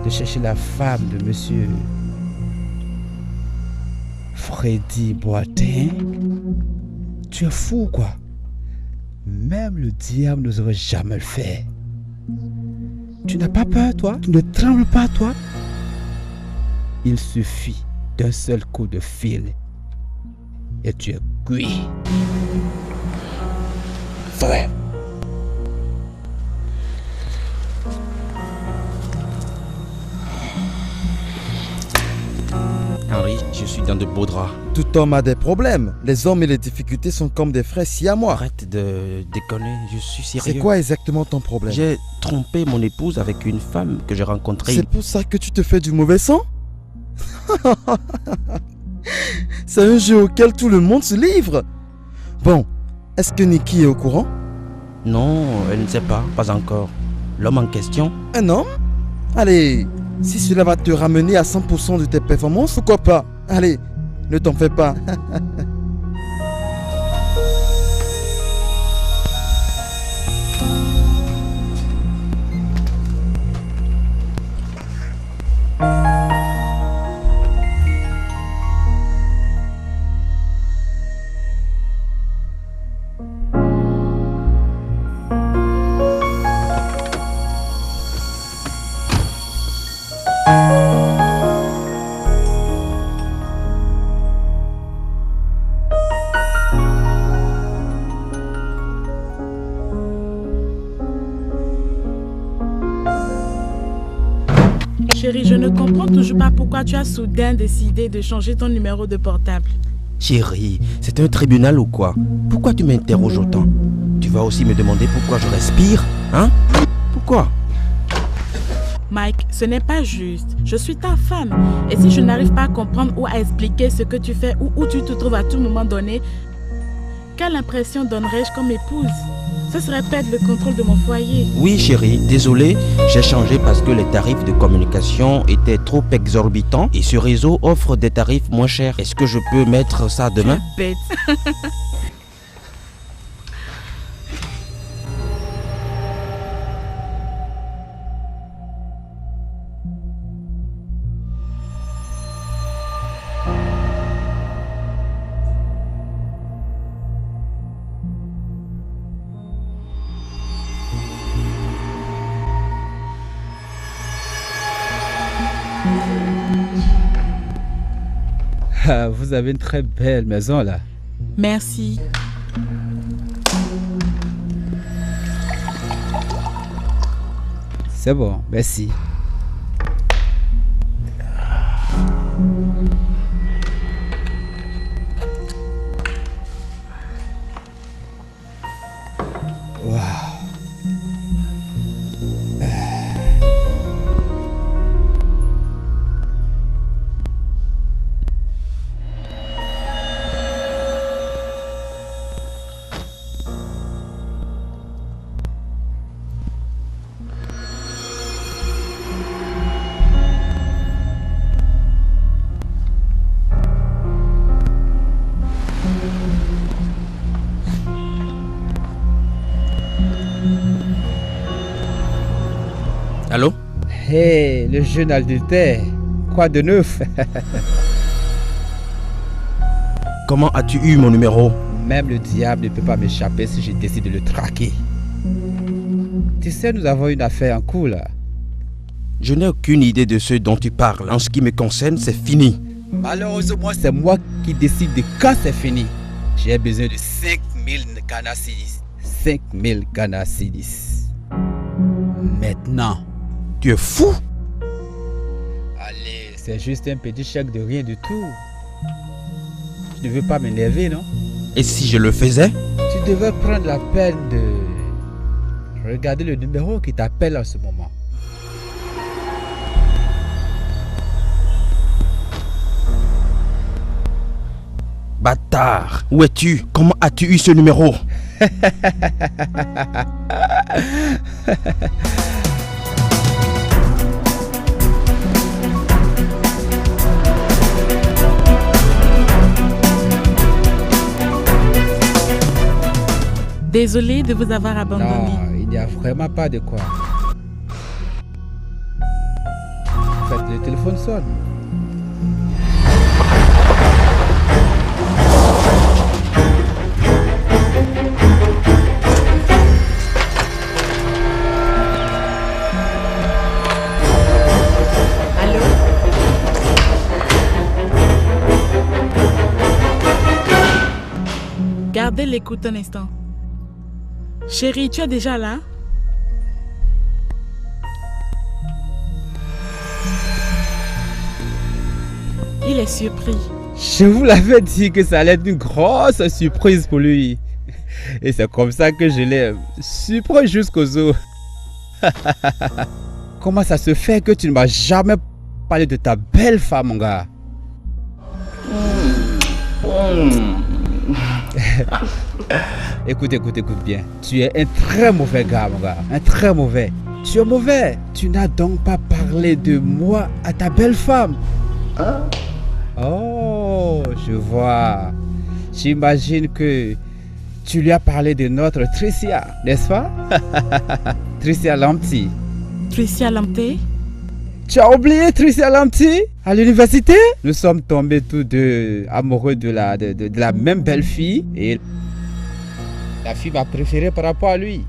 de chercher la femme de monsieur Freddy Boateng. Tu es fou, quoi. Même le diable n'oserait jamais le faire. Tu n'as pas peur, toi? Tu ne trembles pas, toi? Il suffit d'un seul coup de fil et tu es cuit. Vrai. Henri, je suis dans de beaux draps. Tout homme a des problèmes. Les hommes et les difficultés sont comme des frères siamois. Arrête de déconner, je suis sérieux. C'est quoi exactement ton problème? J'ai trompé mon épouse avec une femme que j'ai rencontrée. C'est pour ça que tu te fais du mauvais sang? C'est un jeu auquel tout le monde se livre. Bon, est-ce que Nikki est au courant? Non, elle ne sait pas encore. L'homme en question? Un homme? Allez, si cela va te ramener à 100% de tes performances, pourquoi pas? Allez, ne t'en fais pas. Chérie, je ne comprends toujours pas pourquoi tu as soudain décidé de changer ton numéro de portable. Chérie, c'est un tribunal ou quoi? Pourquoi tu m'interroges autant? Tu vas aussi me demander pourquoi je respire, hein? Pourquoi? Mike, ce n'est pas juste. Je suis ta femme. Et si je n'arrive pas à comprendre ou à expliquer ce que tu fais ou où tu te trouves à tout moment donné, quelle impression donnerais-je comme épouse? Ce serait perdre le contrôle de mon foyer. Oui chérie, désolé, j'ai changé parce que les tarifs de communication étaient trop exorbitants et ce réseau offre des tarifs moins chers. Est-ce que je peux mettre ça demain? Bête. Ah, vous avez une très belle maison là. Merci. C'est bon, merci. Waouh. Allô? Hé, le jeune adultère. Quoi de neuf? Comment as-tu eu mon numéro? Même le diable ne peut pas m'échapper si je décide de le traquer. Tu sais, nous avons une affaire en cours là. Je n'ai aucune idée de ce dont tu parles. En ce qui me concerne, c'est fini. Malheureusement, c'est moi qui décide de quand c'est fini. J'ai besoin de 5000 Ghana cedis. 5000 Ghana cedis. Maintenant. Tu es fou? Allez, c'est juste un petit chèque de rien du tout. Tu ne veux pas m'énerver, non? Et si je le faisais? Tu devais prendre la peine de regarder le numéro qui t'appelle en ce moment. Bâtard, où es-tu? Comment as-tu eu ce numéro? Désolé de vous avoir abandonné. Non, il n'y a vraiment pas de quoi. En fait, le téléphone sonne. Gardez l'écoute un instant. Chérie, tu es déjà là? Il est surpris. Je vous l'avais dit que ça allait être une grosse surprise pour lui. Et c'est comme ça que je l'ai surpris jusqu'aux os. Comment ça se fait que tu ne m'as jamais parlé de ta belle femme, mon gars? Écoute bien. Tu es un très mauvais gars, mon gars. Un très mauvais. Tu es mauvais. Tu n'as donc pas parlé de moi à ta belle femme. Hein? Oh, je vois. J'imagine que tu lui as parlé de notre Tricia, n'est-ce pas? Tricia Lamptey. Tricia Lamptey? Tu as oublié Tricia Lamptey? À l'université? Nous sommes tombés tous deux amoureux de la même belle fille. Et la fille m'a préféré par rapport à lui.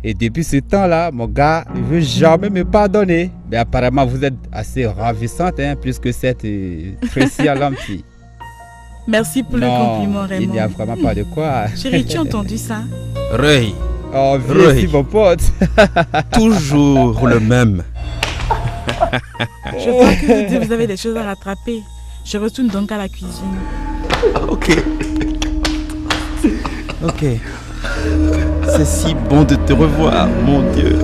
Et depuis ce temps-là, mon gars ne veut jamais me pardonner. Mais apparemment, vous êtes assez ravissante, hein, plus que cette Tricia Lamptey. Merci pour le compliment, Raymond. Il n'y a vraiment pas de quoi. Chérie, tu as entendu ça? Ray. Oh, viens ici, mon pote. Toujours le même. Je vois que vous deux, vous avez des choses à rattraper. Je retourne donc à la cuisine. Ok. Ok. C'est si bon de te revoir, mon Dieu.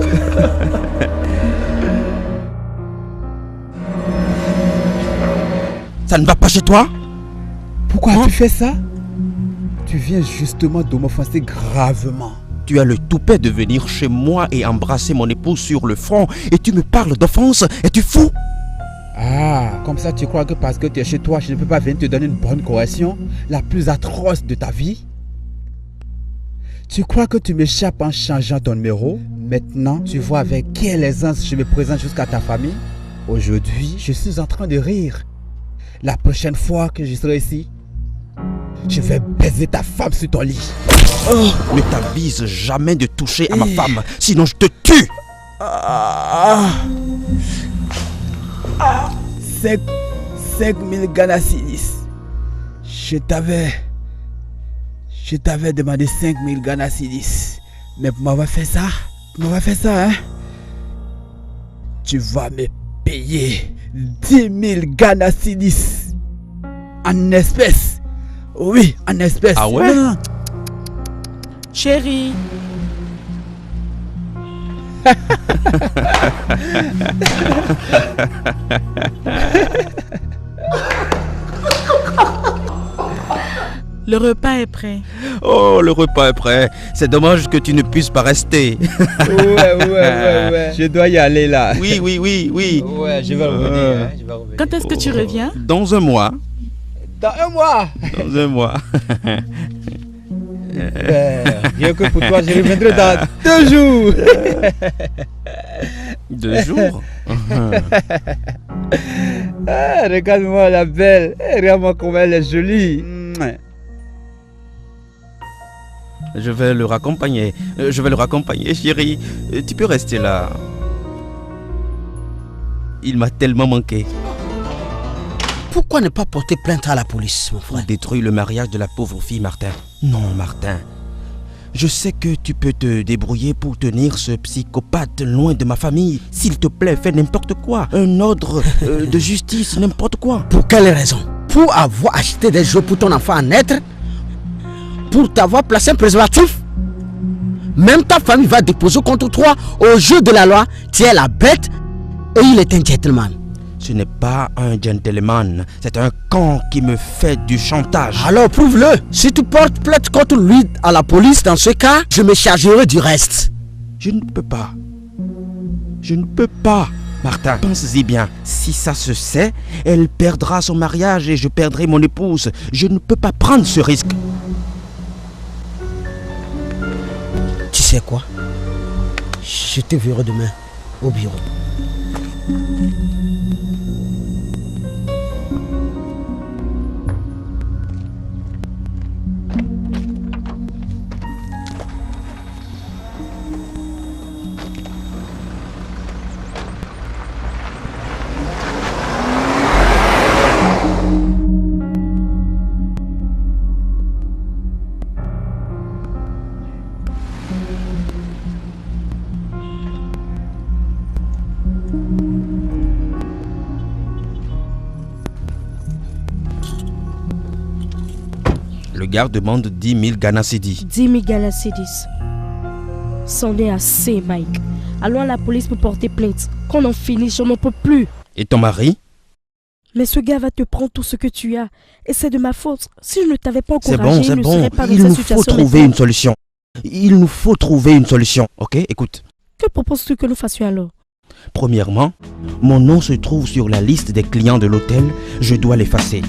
Ça ne va pas chez toi? Pourquoi tu fais ça? Tu viens justement de m'offenser gravement. Tu as le toupet de venir chez moi et embrasser mon épouse sur le front et tu me parles d'offense? Es-tu fou? Ah, comme ça tu crois que parce que tu es chez toi, je ne peux pas venir te donner une bonne correction, la plus atroce de ta vie? Tu crois que tu m'échappes en changeant ton numéro? Maintenant, tu vois avec quelle aisance je me présente jusqu'à ta famille? Aujourd'hui, je suis en train de rire. La prochaine fois que je serai ici, je vais baiser ta femme sur ton lit. Oh, ne t'avise jamais de toucher à ma femme, sinon je te tue. 5000 Ghana cedis. Je t'avais demandé 5000 Ghana cedis. Mais pour m'avoir fait ça, hein? Tu vas me payer 10 000 Ghana cedis. En espèces. Oui, en espèces. Ah ouais? Non. Chérie. Le repas est prêt. Oh, le repas est prêt. C'est dommage que tu ne puisses pas rester. Ouais. Je dois y aller là. Oui. Ouais, je vais revenir. Quand est-ce que tu reviens? Dans un mois. Dans un mois. Dans un mois. Rien que pour toi, je reviendrai dans 2 jours. 2 jours? Regarde-moi la belle. Regarde-moi comme elle est jolie. Je vais le raccompagner. Chérie. Tu peux rester là. Il m'a tellement manqué. Pourquoi ne pas porter plainte à la police, mon frère? Détruire le mariage de la pauvre fille, Martin. Non, Martin. Je sais que tu peux te débrouiller pour tenir ce psychopathe loin de ma famille. S'il te plaît, fais n'importe quoi. Un ordre de justice, n'importe quoi. Pour quelle raison? Pour avoir acheté des jeux pour ton enfant à naître? Pour t'avoir placé un préservatif? Même ta famille va déposer contre toi au jeu de la loi. Tu es la bête et il est un gentleman. Ce n'est pas un gentleman, c'est un con qui me fait du chantage. Alors prouve-le. Si tu portes plainte contre lui à la police, dans ce cas, je me chargerai du reste. Je ne peux pas. Je ne peux pas. Martin, pense-y bien. Si ça se sait, elle perdra son mariage et je perdrai mon épouse. Je ne peux pas prendre ce risque. Tu sais quoi? Je te verrai demain au bureau. Le gars demande 10 000 Ghana Cedi. 10 000 Ghana Cedis. C'en est assez, Mike. Allons à la police pour porter plainte. Qu'on en finisse, je n'en peux plus. Et ton mari? Mais ce gars va te prendre tout ce que tu as. Et c'est de ma faute. Si je ne t'avais pas C'est encouragé, bon, c'est il ne bon. serait pas dans Il cette nous faut situation trouver maintenant. une solution. Il nous faut trouver une solution. Ok, écoute. Que proposes-tu que nous fassions alors? Premièrement, mon nom se trouve sur la liste des clients de l'hôtel. Je dois l'effacer.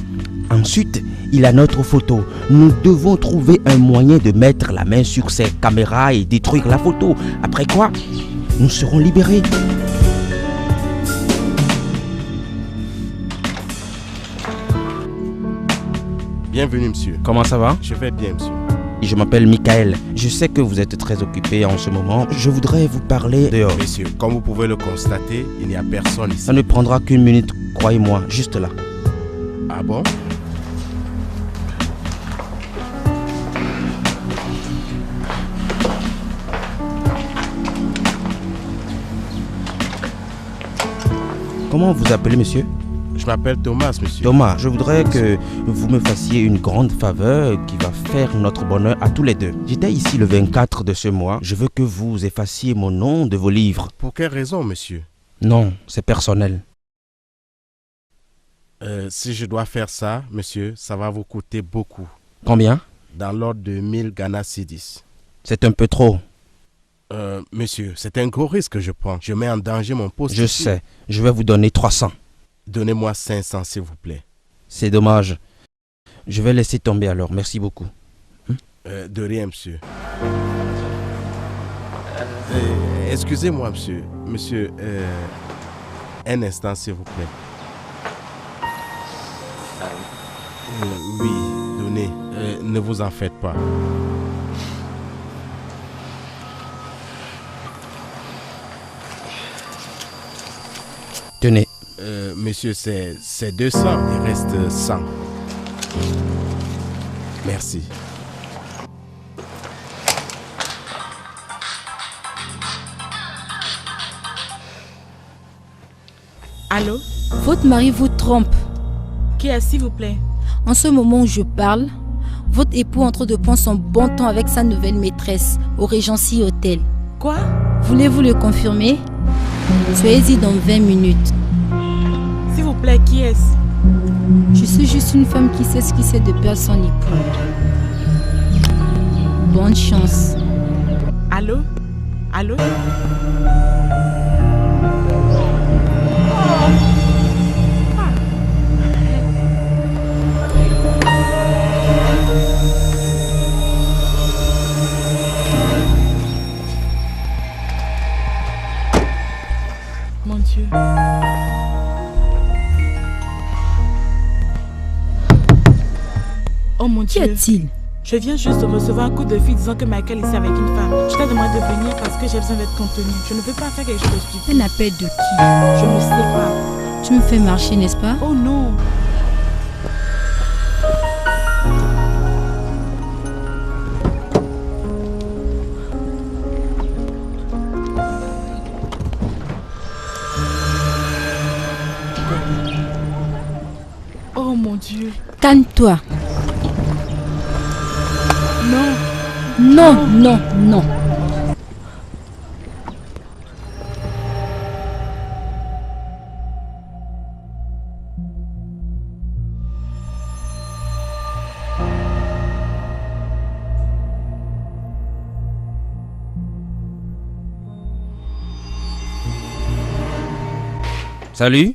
Ensuite, il a notre photo. Nous devons trouver un moyen de mettre la main sur ces caméras et détruire la photo. Après quoi, nous serons libérés. Bienvenue, monsieur. Comment ça va? Je vais bien, monsieur. Je m'appelle Michael. Je sais que vous êtes très occupé en ce moment. Je voudrais vous parler dehors. Monsieur, comme vous pouvez le constater, il n'y a personne ici. Ça ne prendra qu'une minute, croyez-moi, juste là. Ah bon? Comment vous appelez, monsieur? Je m'appelle Thomas, monsieur. Thomas, je voudrais que vous me fassiez une grande faveur qui va faire notre bonheur à tous les deux. J'étais ici le 24 de ce mois. Je veux que vous effaciez mon nom de vos livres. Pour quelle raison, monsieur? Non, c'est personnel. Si je dois faire ça, monsieur, ça va vous coûter beaucoup. Combien? Dans l'ordre de 1000 Ghana Cedis. C'est un peu trop. Monsieur, c'est un gros risque que je prends. Je mets en danger mon poste. Je sais. Je vais vous donner 300. Donnez-moi 500, s'il vous plaît. C'est dommage. Je vais laisser tomber alors. Merci beaucoup. De rien, monsieur. Excusez-moi, monsieur. Monsieur, un instant, s'il vous plaît. Oui, donnez. Ne vous en faites pas. Tenez. Monsieur, c'est 200. Il reste 100. Merci. Allô? Votre mari vous trompe. Qui est, s'il vous plaît? En ce moment où je parle, votre époux est en train de prendre son bon temps avec sa nouvelle maîtresse au Regency Hotel. Quoi? Voulez-vous le confirmer? Soyez-y dans 20 minutes. S'il vous plaît, qui est-ce? Je suis juste une femme qui sait ce qu'il sait de perdre son époux. Bonne chance. Allô? Allô? Dieu. Oh mon Dieu. Qu'y a-t-il? Je viens juste de recevoir un coup de fil disant que Michael est ici avec une femme. Je t'ai demandé de venir parce que j'ai besoin d'être contenue. Je ne peux pas faire quelque chose de stupide. Un appel de qui? Je ne sais pas. Tu me fais marcher, n'est-ce pas? Oh non. Oh mon Dieu. Calme-toi. Non. Non, non, non. Salut.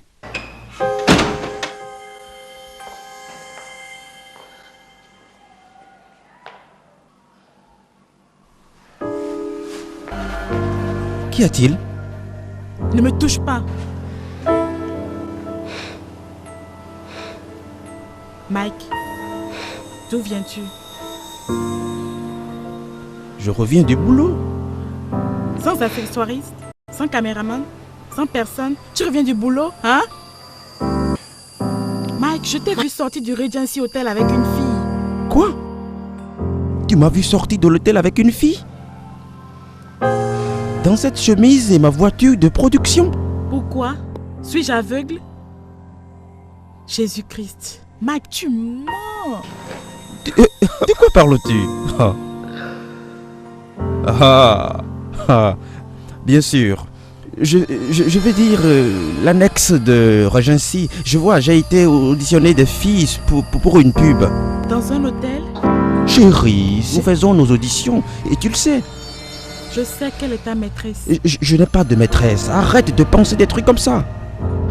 Qu'y a-t-il? Ne me touche pas. Mike, d'où viens-tu? Je reviens du boulot. Sans accessoiriste, sans caméraman, sans personne. Tu reviens du boulot, hein? Mike, je t'ai vu sortir du Regency Hotel avec une fille. Quoi? Tu m'as vu sortir de l'hôtel avec une fille? Dans cette chemise et ma voiture de production? Pourquoi? Suis-je aveugle? Jésus-Christ. Mike, tu mens. De quoi parles-tu? Bien sûr. Je vais dire l'annexe de Regency. Je vois, j'ai été auditionné des filles pour une pub. Dans un hôtel? Chérie, nous faisons nos auditions et tu le sais. Je sais quelle est ta maîtresse. Je n'ai pas de maîtresse. Arrête de penser des trucs comme ça.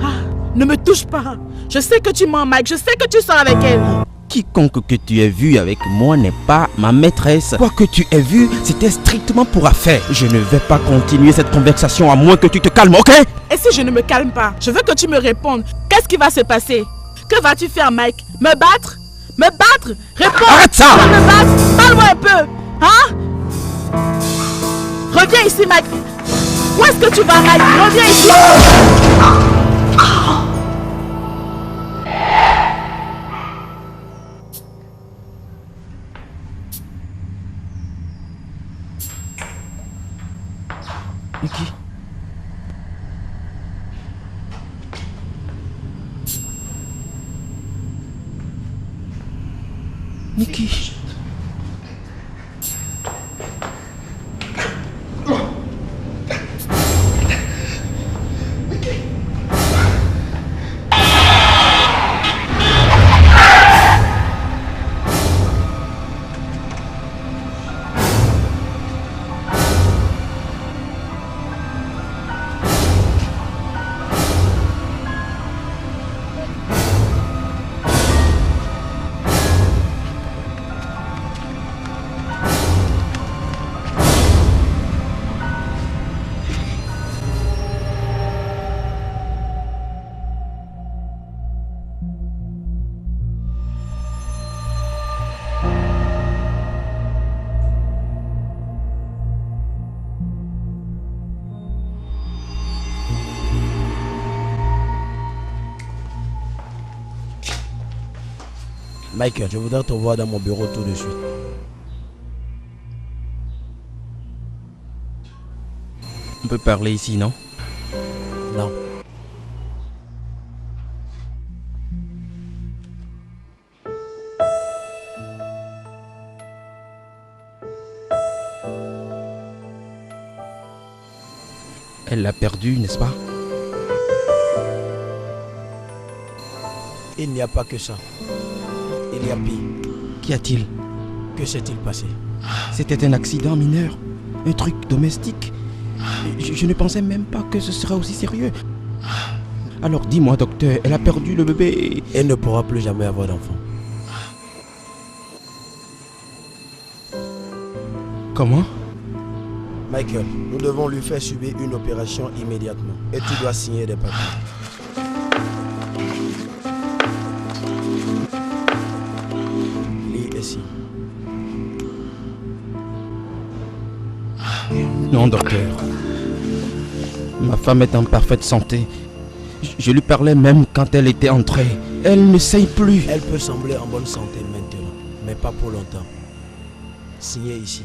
Ah, ne me touche pas. Je sais que tu mens, Mike. Je sais que tu sors avec elle. Quiconque que tu aies vu avec moi n'est pas ma maîtresse. Quoi que tu aies vu, c'était strictement pour affaire. Je ne vais pas continuer cette conversation à moins que tu te calmes, ok? Et si je ne me calme pas? Je veux que tu me répondes. Qu'est-ce qui va se passer? Que vas-tu faire, Mike? Me battre? Me battre? Réponds! Arrête ça! Tu vas me battre? Parle-moi un peu! Hein? Reviens ici, Mike! Où est-ce que tu vas, Mike? Reviens ici! Niki. Niki. Michael, je voudrais te voir dans mon bureau tout de suite. On peut parler ici, non? Non. Elle l'a perdu, n'est-ce pas? Il n'y a pas que ça. Il y a pire. Qu'y a-t-il? Que s'est-il passé? C'était un accident mineur. Un truc domestique. Je ne pensais même pas que ce serait aussi sérieux. Alors dis-moi, docteur, elle a perdu le bébé. Elle ne pourra plus jamais avoir d'enfant. Comment? Michael, nous devons lui faire subir une opération immédiatement. Et tu dois signer des papiers. Lis ici. Non, docteur. Ma femme est en parfaite santé. Je lui parlais même quand elle était entrée. Elle ne sait plus. Elle peut sembler en bonne santé maintenant, mais pas pour longtemps. Signez ici.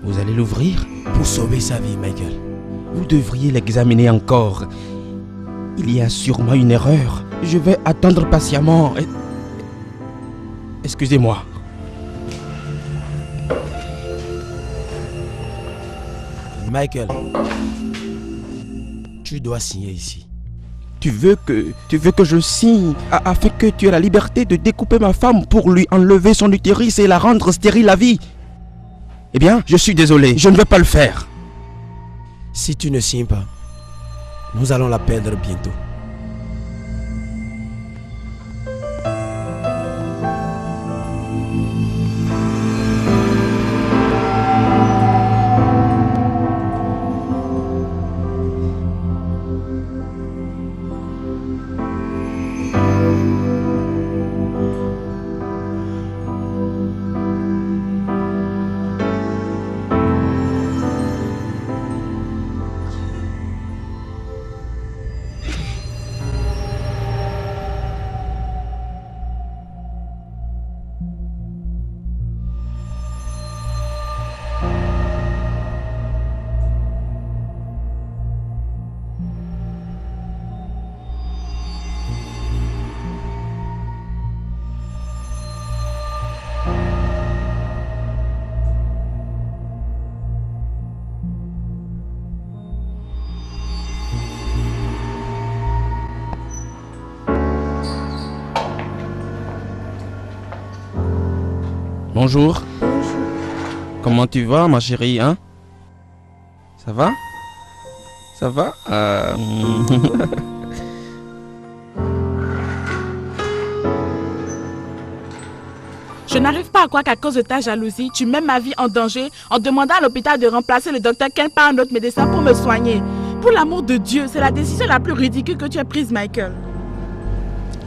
Vous allez l'ouvrir? Pour sauver sa vie, Michael. Vous devriez l'examiner encore. Il y a sûrement une erreur. Je vais attendre patiemment. Excusez-moi. Michael, tu dois signer ici. Tu veux que je signe afin que tu aies la liberté de découper ma femme pour lui enlever son utérus et la rendre stérile à vie? Eh bien, je suis désolé, je ne vais pas le faire. Si tu ne signes pas, nous allons la perdre bientôt. Bonjour. Comment tu vas, ma chérie, hein? Ça va? Ça va? Je n'arrive pas à croire qu'à cause de ta jalousie, tu mets ma vie en danger en demandant à l'hôpital de remplacer le docteur Ken par un autre médecin pour me soigner. Pour l'amour de Dieu, c'est la décision la plus ridicule que tu aies prise, Michael.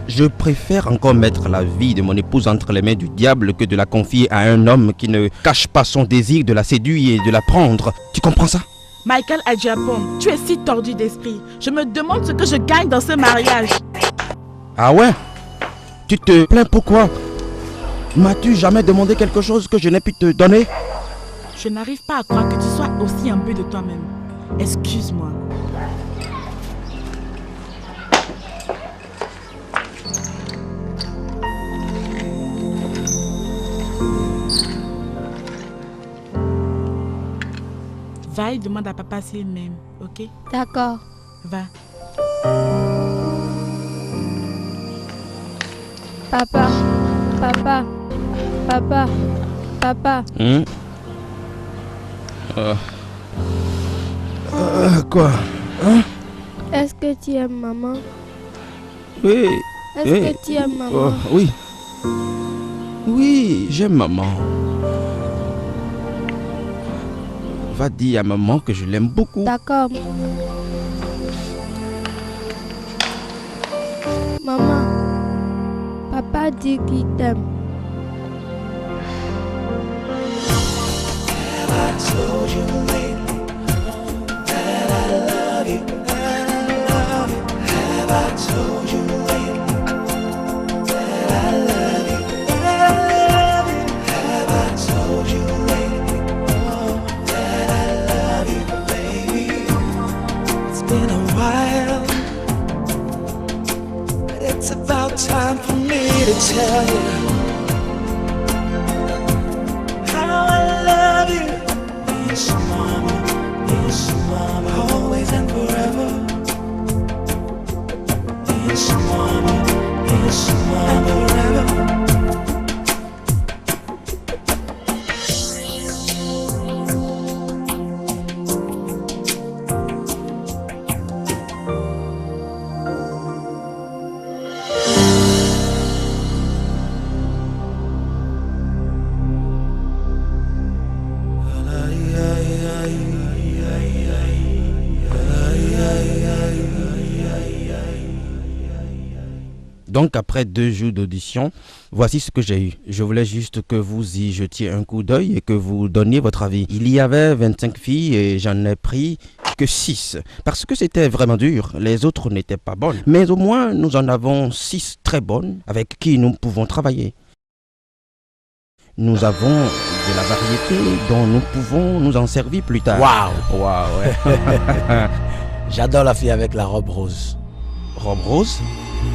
Je préfère encore mettre la vie de mon épouse entre les mains du diable que de la confier à un homme qui ne cache pas son désir de la séduire et de la prendre. Tu comprends ça? Michael Adjapon, tu es si tordu d'esprit. Je me demande ce que je gagne dans ce mariage. Ah ouais? Tu te plains pourquoi? M'as-tu jamais demandé quelque chose que je n'ai pu te donner? Je n'arrive pas à croire que tu sois aussi imbu de toi-même. Excuse-moi. Va et demande à papa s'il m'aime, ok? D'accord. Va. Papa, papa, papa, papa. Quoi? Hein? Est-ce que tu aimes maman? Oui. Est-ce que tu aimes maman? Oui. Oui, j'aime maman. Va dire à maman que je l'aime beaucoup. D'accord. Maman, papa dit qu'il t'aime. It's about time for me to tell you how I love you. Yes, mama, always and forever. Yes, mama, forever. Donc après 2 jours d'audition, voici ce que j'ai eu. Je voulais juste que vous y jetiez un coup d'œil et que vous donniez votre avis. Il y avait 25 filles et j'en ai pris que 6. Parce que c'était vraiment dur. Les autres n'étaient pas bonnes. Mais au moins, nous en avons 6 très bonnes avec qui nous pouvons travailler. Nous avons de la variété dont nous pouvons nous en servir plus tard. Waouh! Waouh, ouais. J'adore la fille avec la robe rose. Robe rose?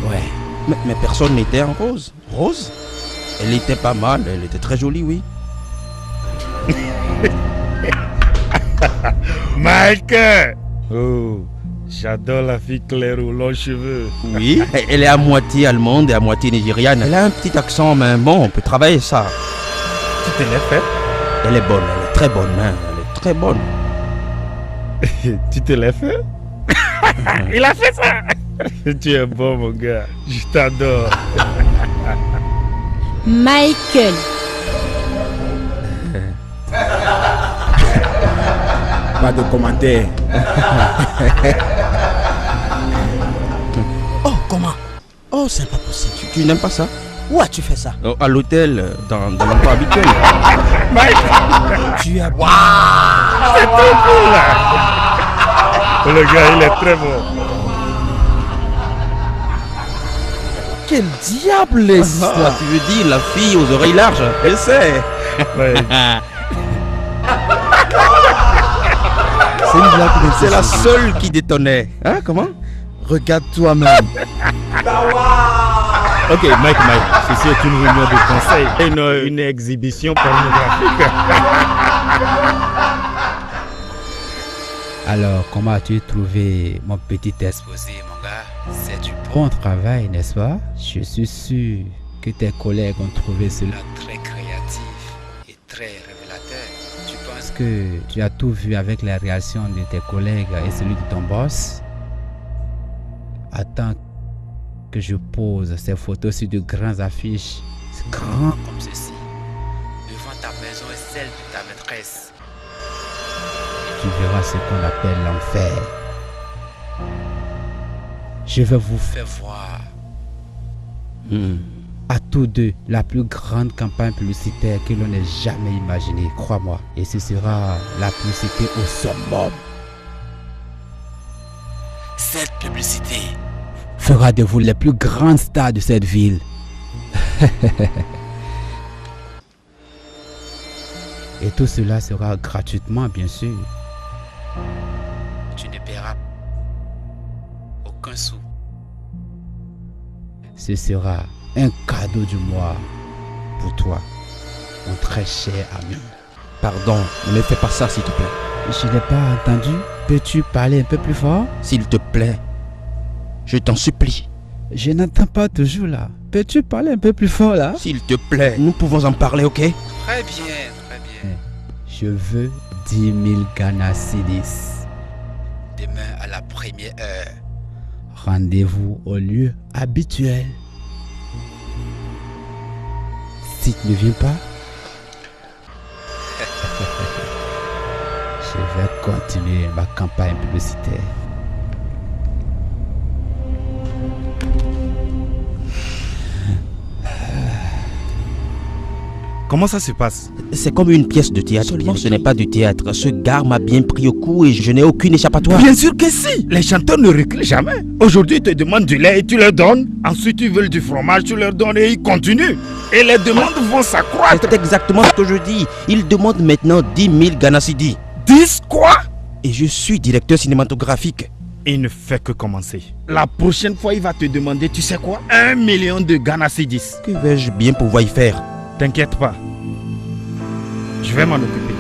Ouais. Mais personne n'était en rose. Rose? Elle était pas mal, elle était très jolie, oui. Mike! Oh, j'adore la fille claire aux longs cheveux. Oui, elle est à moitié allemande et à moitié nigériane. Elle a un petit accent, mais bon, on peut travailler ça. Tu te l'as fait? Elle est bonne, elle est très bonne, hein. Elle est très bonne. Tu te l'as fait? Il a fait ça! Tu es bon, mon gars. Je t'adore. Michael. Pas de commentaires. Oh, comment? Oh, c'est pas possible. Tu n'aimes pas ça? Où as-tu fait ça? À l'hôtel, dans l'emploi habituel. Mike! Tu as... Waouh! C'est trop cool, là! Le gars, il est très bon. Quel diable est ça? Tu veux dire la fille aux oreilles larges? Je sais. Ouais. C'est une blague. C'est la seule qui détonnait. Hein, comment? Regarde toi-même. Ok, Mike, ceci est une réunion de conseil, une exhibition pornographique. Alors, comment as-tu trouvé mon petit exposé, mon gars? C'est du bon travail, n'est-ce pas? Je suis sûr que tes collègues ont trouvé cela très créatif et très révélateur. Tu penses que tu as tout vu avec les réactions de tes collègues et celui de ton boss? Attends que je pose ces photos sur de grandes affiches, grands comme ceci, devant ta maison et celle de ta maîtresse. Et tu verras ce qu'on appelle l'enfer. Je vais vous faire voir à tous deux la plus grande campagne publicitaire que l'on ait jamais imaginée, crois-moi. Et ce sera la publicité au summum. Cette publicité fera de vous les plus grandes stars de cette ville. Et tout cela sera gratuitement, bien sûr. Tu ne paieras aucun sou. Ce sera un cadeau du mois pour toi, mon très cher ami. Pardon, ne me fais pas ça s'il te plaît. Je n'ai pas entendu. Peux-tu parler un peu plus fort? S'il te plaît, je t'en supplie. Je n'entends pas toujours là. Peux-tu parler un peu plus fort là? S'il te plaît, nous pouvons en parler, ok? Très bien, très bien. Je veux 10 000 Ghana cedis. Demain à la première heure. Rendez-vous au lieu habituel. Si tu ne viens pas, je vais continuer ma campagne publicitaire. Comment ça se passe? C'est comme une pièce de théâtre. Seulement ce n'est pas du théâtre. Ce gars m'a bien pris au cou et je n'ai aucune échappatoire. Bien sûr que si. Les chanteurs ne reculent jamais. Aujourd'hui, ils te demandent du lait et tu leur donnes. Ensuite, ils veulent du fromage, tu leur donnes et ils continuent. Et les demandes vont s'accroître. C'est exactement ce que je dis. Ils demandent maintenant 10 000 Ghana cedis. 10 quoi? Et je suis directeur cinématographique. Il ne fait que commencer. La prochaine fois, il va te demander, tu sais quoi? 1 million de Ghana cedis. Que vais-je bien pouvoir y faire? T'inquiète pas. Je vais m'en occuper.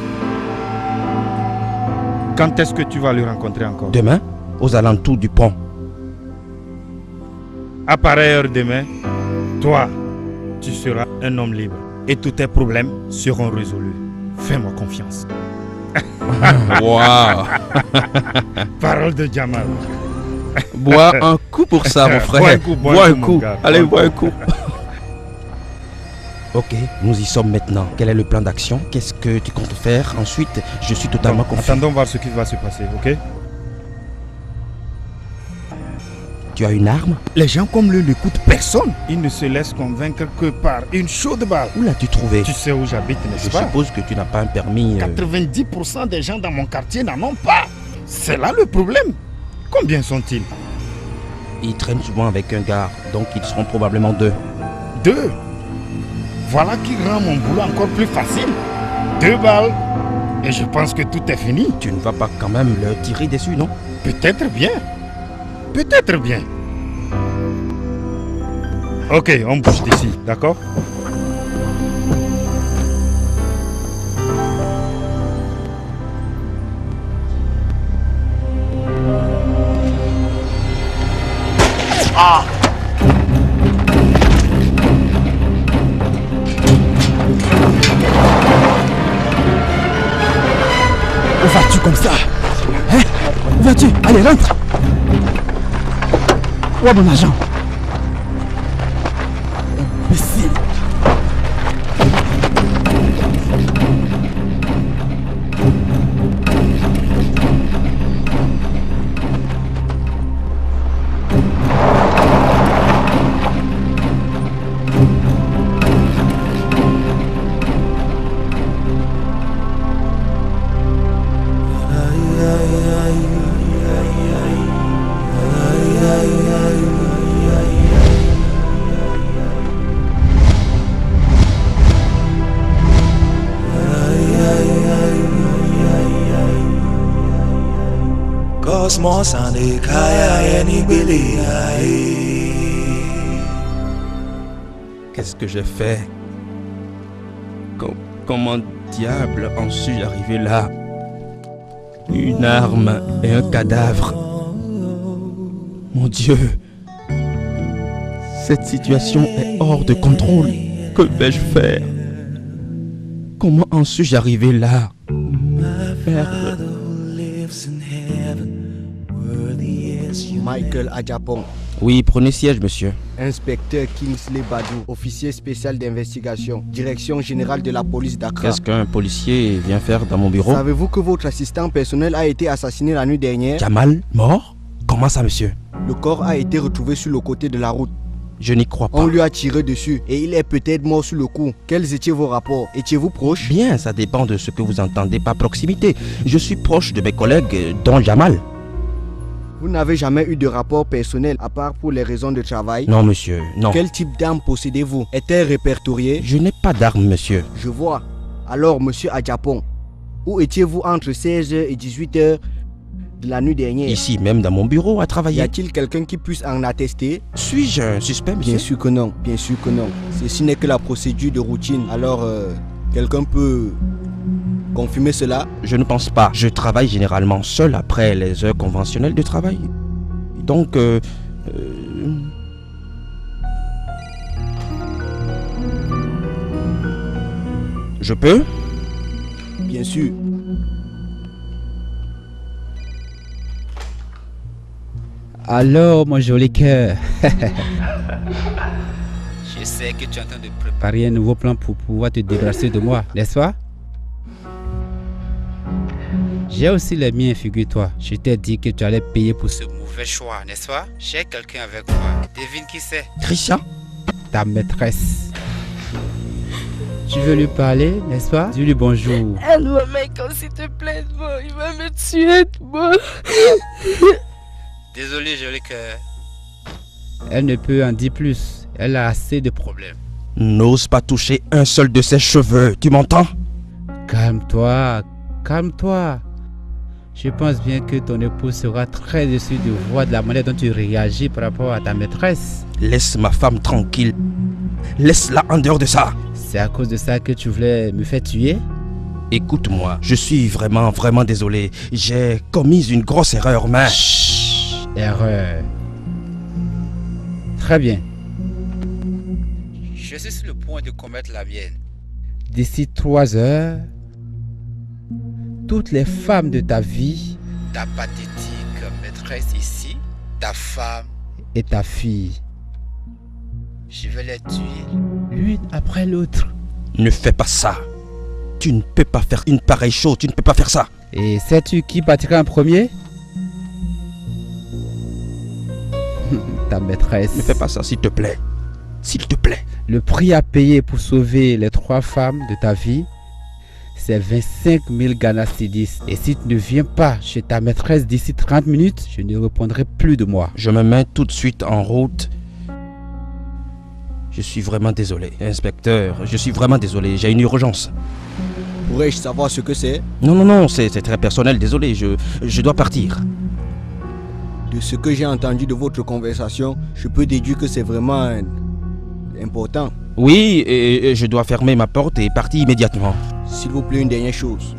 Quand est-ce que tu vas le rencontrer encore? Demain, aux alentours du pont. À pareille heure demain, toi, tu seras un homme libre. Et tous tes problèmes seront résolus. Fais-moi confiance. Waouh. Parole de Jamal. Bois un coup pour ça, mon frère. Bois un coup. Allez, bois un coup. Ok, nous y sommes maintenant. Quel est le plan d'action? Qu'est-ce que tu comptes faire? Ensuite, je suis totalement confiant. Attendons voir ce qui va se passer, ok? Tu as une arme? Les gens comme lui n'écoutent personne. Ils ne se laissent convaincre que par une chaude balle. Où l'as-tu trouvé? Tu sais où j'habite, n'est-ce pas? Je suppose que tu n'as pas un permis. 90% des gens dans mon quartier n'en ont pas. C'est là le problème. Combien sont-ils? Ils traînent souvent avec un gars, donc ils seront probablement 2. 2? Voilà qui rend mon boulot encore plus facile. 2 balles. Et je pense que tout est fini. Tu ne vas pas quand même leur tirer dessus, non? Peut-être bien. Peut-être bien. Ok, on bouge d'ici, d'accord? Ah! Où vas-tu comme ça? Hein? Où vas-tu? Allez, rentre! Où est mon agent? Imbécile! Cosmos and the Kaya and Qu'est-ce que j'ai fait? Comment diable en suis-je arrivé là? Une arme et un cadavre. Mon Dieu! Cette situation est hors de contrôle. Que vais-je faire? Comment en suis-je arrivé là? Merde. Michael Adjapong. Oui, prenez siège, monsieur. Inspecteur Kingsley Badou, officier spécial d'investigation, direction générale de la police d'Accra. Qu'est-ce qu'un policier vient faire dans mon bureau? Savez-vous que votre assistant personnel a été assassiné la nuit dernière? Jamal, mort? Comment ça, monsieur? Le corps a été retrouvé sur le côté de la route. Je n'y crois pas. On lui a tiré dessus et il est peut-être mort sur le coup. Quels étaient vos rapports? Étiez-vous proche? Bien, ça dépend de ce que vous entendez par proximité. Je suis proche de mes collègues, dont Jamal. Vous n'avez jamais eu de rapport personnel à part pour les raisons de travail? Non, monsieur, non. Quel type d'arme possédez-vous? Est-elle répertoriée? Je n'ai pas d'arme, monsieur. Je vois. Alors, monsieur Adjapong, où étiez-vous entre 16h et 18h de la nuit dernière? Ici même dans mon bureau à travailler. Y a-t-il quelqu'un qui puisse en attester? Suis-je un suspect, monsieur? Bien sûr que non, bien sûr que non. Ceci n'est que la procédure de routine. Alors, quelqu'un peut confirmer cela? Je ne pense pas. Je travaille généralement seul après les heures conventionnelles de travail. Donc, je peux? Bien sûr. Alors, mon joli cœur. Je sais que tu es en train de préparer un nouveau plan pour pouvoir te débarrasser de moi, n'est-ce pas? J'ai aussi les miens, figure-toi. Je t'ai dit que tu allais payer pour ce mauvais choix, n'est-ce pas? J'ai quelqu'un avec moi. Devine qui c'est? Christian? Ta maîtresse. Tu veux lui parler, n'est-ce pas? Dis-lui bonjour. Aide-moi, Michael, s'il te plaît, il va me tuer, moi. Désolé, joli cœur. Elle ne peut en dire plus. Elle a assez de problèmes. N'ose pas toucher un seul de ses cheveux, tu m'entends? Calme-toi, calme-toi. Je pense bien que ton épouse sera très déçue de voir de la manière dont tu réagis par rapport à ta maîtresse. Laisse ma femme tranquille. Laisse-la en dehors de ça. C'est à cause de ça que tu voulais me faire tuer? Écoute-moi, je suis vraiment désolé. J'ai commis une grosse erreur, mais... Chut, erreur. Très bien. Je suis sur le point de commettre la mienne. D'ici 3 heures, toutes les femmes de ta vie, ta pathétique maîtresse ici, ta femme et ta fille, je vais les tuer l'une après l'autre. Ne fais pas ça. Tu ne peux pas faire une pareille chose, tu ne peux pas faire ça. Et sais-tu qui partira en premier? ta maîtresse. Ne fais pas ça, s'il te plaît. S'il te plaît. Le prix à payer pour sauver les 3 femmes de ta vie, c'est 25 000 Ghana Cedis. Et si tu ne viens pas chez ta maîtresse d'ici 30 minutes, je ne répondrai plus de moi. Je me mets tout de suite en route. Je suis vraiment désolé, inspecteur. Je suis vraiment désolé, j'ai une urgence. Pourrais-je savoir ce que c'est? Non, c'est très personnel, désolé, je dois partir. De ce que j'ai entendu de votre conversation, je peux déduire que c'est vraiment important. Oui, et je dois fermer ma porte et partir immédiatement. S'il vous plaît, une dernière chose.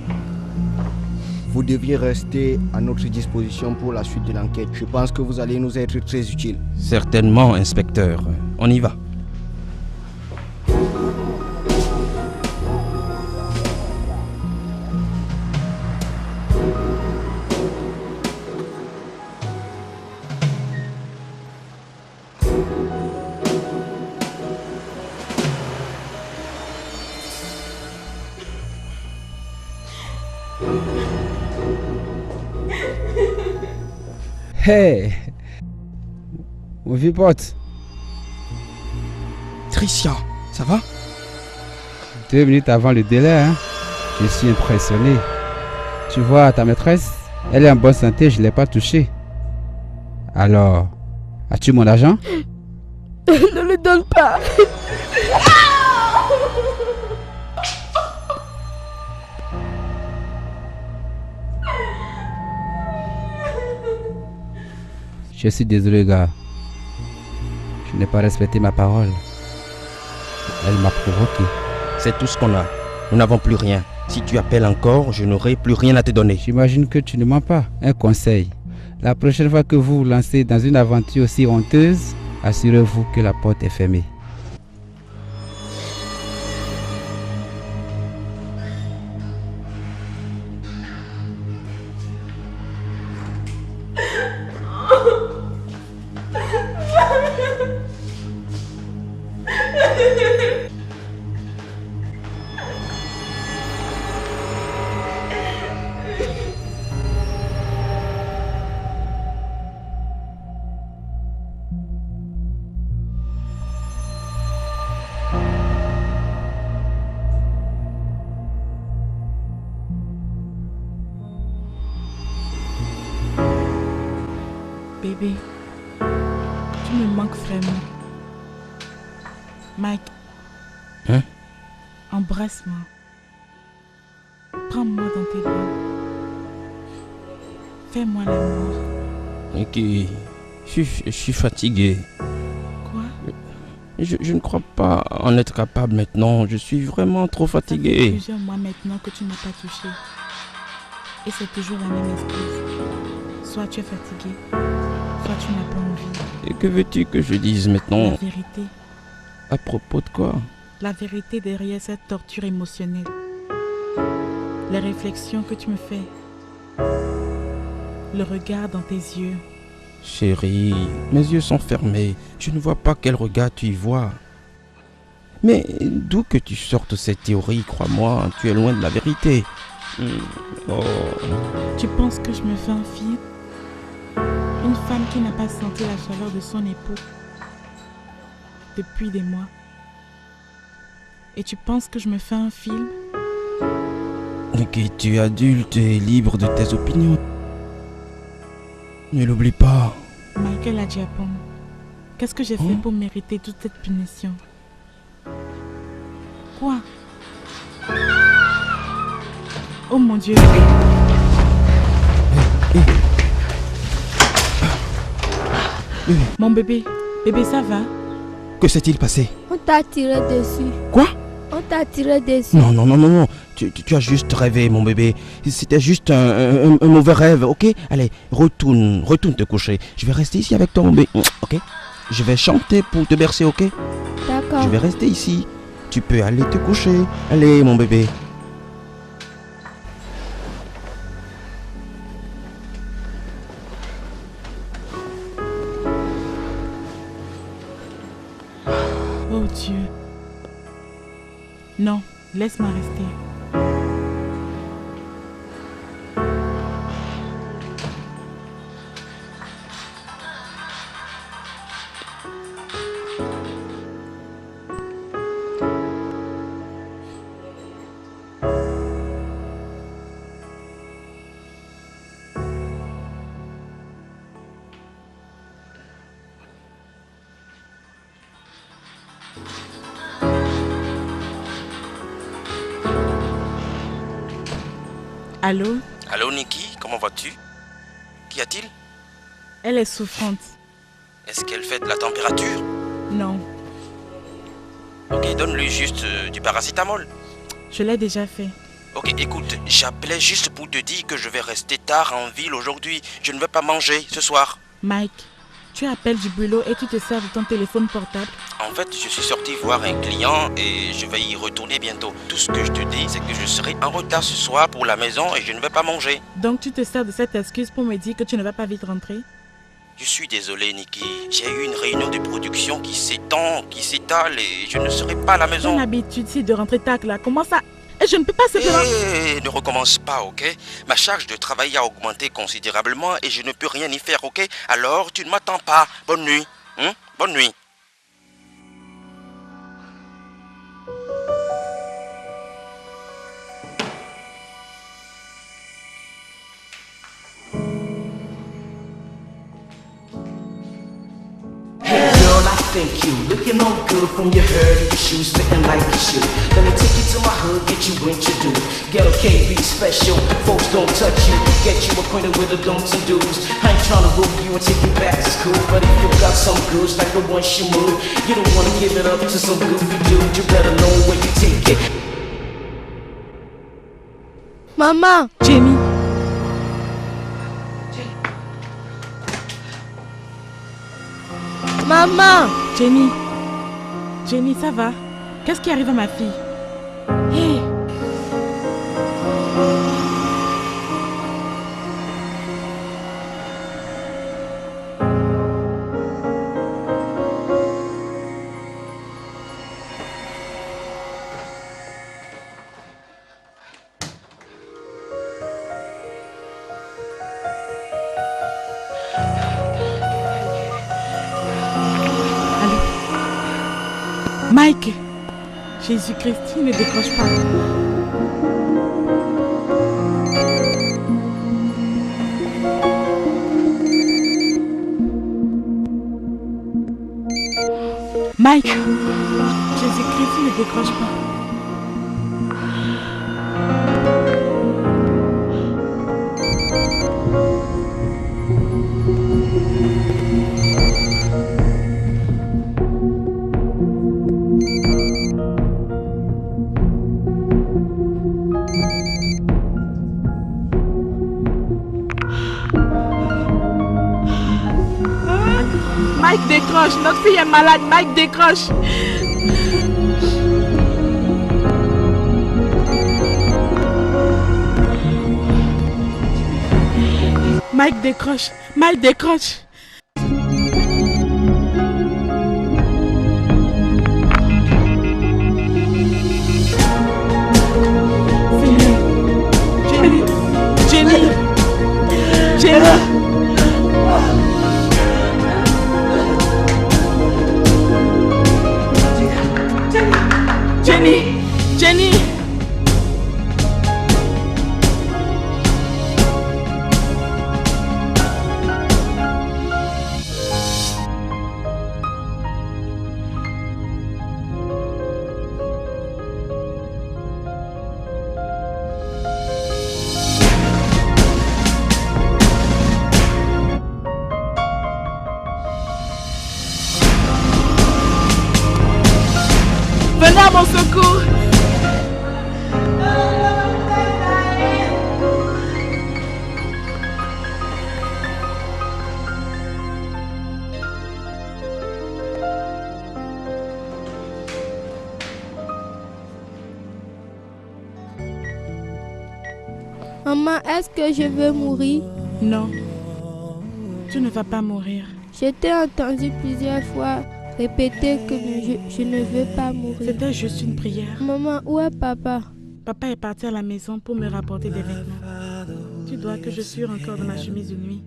Vous deviez rester à notre disposition pour la suite de l'enquête. Je pense que vous allez nous être très utile. Certainement, inspecteur. On y va. Hey, mon vieux pote. Tricia, ça va? 2 minutes avant le délai, hein? Je suis impressionné. Tu vois, ta maîtresse, elle est en bonne santé, je ne l'ai pas touchée. Alors, as-tu mon argent? Ne le donne pas. Je suis désolé, gars. Je n'ai pas respecté ma parole. Elle m'a provoqué. C'est tout ce qu'on a. Nous n'avons plus rien. Si tu appelles encore, je n'aurai plus rien à te donner. J'imagine que tu ne mens pas. Un conseil. La prochaine fois que vous vous lancez dans une aventure aussi honteuse, assurez-vous que la porte est fermée. Bébé, tu me manques vraiment. Mike. Hein? Embrasse-moi. Prends-moi dans tes bras. Fais-moi l'amour. Ok, je suis fatigué. Quoi? Je ne crois pas en être capable maintenant. Je suis vraiment trop fatigué. Ça fait plusieurs mois maintenant que tu n'as pas touché. Et c'est toujours la même excuse. Soit tu es fatigué, soit tu n'as pas envie. Et que veux-tu que je dise maintenant? La vérité. À propos de quoi? La vérité derrière cette torture émotionnelle. Les réflexions que tu me fais. Le regard dans tes yeux. Chérie, mes yeux sont fermés. Je ne vois pas quel regard tu y vois. Mais d'où que tu sortes cette théorie, crois-moi, tu es loin de la vérité. Oh. Tu penses que je me fais un film? Une femme qui n'a pas senti la chaleur de son époux depuis des mois. Et tu penses que je me fais un film? Ok, tu es adulte et libre de tes opinions. Ne l'oublie pas. Michael Adjapong, qu'est-ce que j'ai fait pour mériter toute cette punition? Quoi? Oh mon Dieu! Mon bébé, ça va? Que s'est-il passé? On t'a tiré dessus. Quoi? On t'a tiré dessus. Non. Tu as juste rêvé, mon bébé. C'était juste un mauvais rêve, ok? Allez, retourne te coucher. Je vais rester ici avec toi, mon bébé, ok? Je vais chanter pour te bercer, ok? D'accord. Je vais rester ici. Tu peux aller te coucher. Allez, mon bébé. Oh Dieu. Non, laisse-moi rester. Allô? Allô Nikki, comment vas-tu? Qu'y a-t-il? Elle est souffrante. Est-ce qu'elle fait de la température? Non. Ok, donne-lui juste du paracétamol. Je l'ai déjà fait. Ok, écoute, j'appelais juste pour te dire que je vais rester tard en ville aujourd'hui. Je ne vais pas manger ce soir. Mike, tu appelles du boulot et tu te sers de ton téléphone portable. En fait, je suis sorti voir un client et je vais y retourner bientôt. Tout ce que je te dis, c'est que je serai en retard ce soir pour la maison et je ne vais pas manger. Donc tu te sers de cette excuse pour me dire que tu ne vas pas vite rentrer? Je suis désolé, Nikki. J'ai eu une réunion de production qui s'étend, qui s'étale et je ne serai pas à la maison. Ton habitude, c'est de rentrer tard là. Comment ça? Et je ne peux pas simplement... Ne recommence pas, ok? Ma charge de travail a augmenté considérablement et je ne peux rien y faire, ok? Alors, tu ne m'attends pas. Bonne nuit. Bonne nuit. Thank you. Looking all good from your hair to your shoes, fitting like you should. Let me take you to my hood, get you introduced. Ghetto can't be special, folks don't touch you. Get you acquainted with the don'ts and do's. I ain't trying to rule you and take you back to school, but if you got some goods like the one she moved, you don't wanna give it up to some goofy dude. You better know where you take it. Maman! Jenny! Maman! Jenny! Jenny, ça va? Qu'est-ce qui arrive à ma fille? Hé! Mike! Jésus-Christ, ne décroche pas. Mike! Jésus-Christ, ne décroche pas. Mike décroche, notre fille est malade, Mike décroche. Mike décroche, Mike décroche. Jenny, Jenny, Jenny. Jenny! Jenny! Venez à mon secours! Maman, est-ce que je veux mourir? Non, tu ne vas pas mourir. Je t'ai entendu plusieurs fois répéter que je ne veux pas mourir. C'était juste une prière. Maman, où est papa? Papa est parti à la maison pour me rapporter des vêtements. Tu dois que je suis encore dans ma chemise de nuit.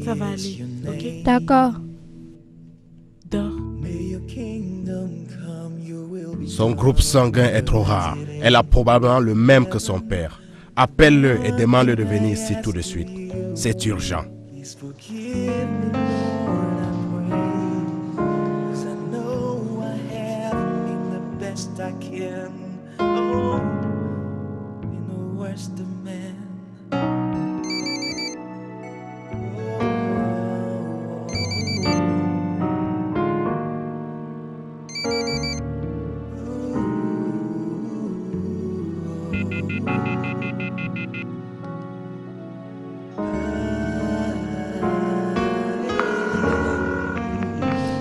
Ça va aller, ok? D'accord. Dors. Son groupe sanguin est trop rare. Elle a probablement le même que son père. Appelle-le et demande-le de venir ici tout de suite. C'est urgent. I can. Oh, you know, worst of men.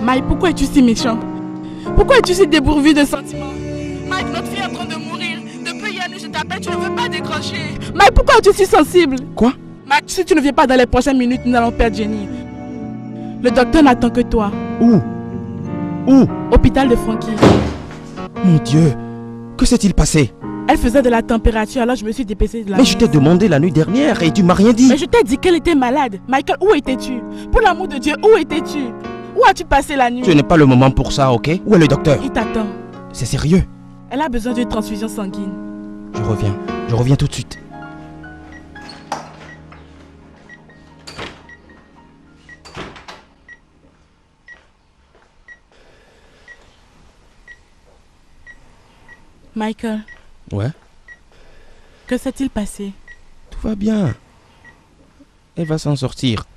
Mike, pourquoi es-tu si méchant? Pourquoi es-tu si dépourvu de sentiments? Mike, notre fille est en train de mourir. Depuis hier nuit, je t'appelle, tu ne veux pas décrocher. Mike, pourquoi es-tu si sensible? Quoi? Mike, si tu ne viens pas dans les prochaines minutes, nous allons perdre Jenny. Le docteur n'attend que toi. Où? Hôpital de Frankie. Mon Dieu, que s'est-il passé? Elle faisait de la température, alors je me suis dépêchée de la... Mais je t'ai demandé la nuit dernière et tu m'as rien dit. Mais je t'ai dit qu'elle était malade. Michael, où étais-tu? Pour l'amour de Dieu, où étais-tu? Où as-tu passé la nuit? Ce n'est pas le moment pour ça, ok? Où est le docteur? Il t'attend. C'est sérieux? Elle a besoin d'une transfusion sanguine. Je reviens tout de suite. Michael. Ouais? Que s'est-il passé? Tout va bien. Elle va s'en sortir.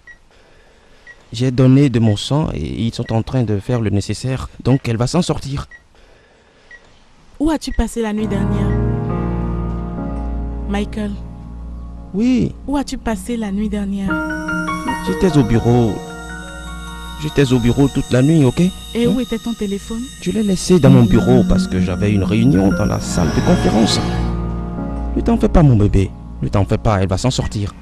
J'ai donné de mon sang et ils sont en train de faire le nécessaire, donc elle va s'en sortir. Où as-tu passé la nuit dernière? Michael. Oui. Où as-tu passé la nuit dernière? J'étais au bureau. J'étais au bureau toute la nuit, ok? Et où était ton téléphone? Je l'ai laissé dans mon bureau parce que j'avais une réunion dans la salle de conférence. Ne t'en fais pas, mon bébé. Ne t'en fais pas, elle va s'en sortir.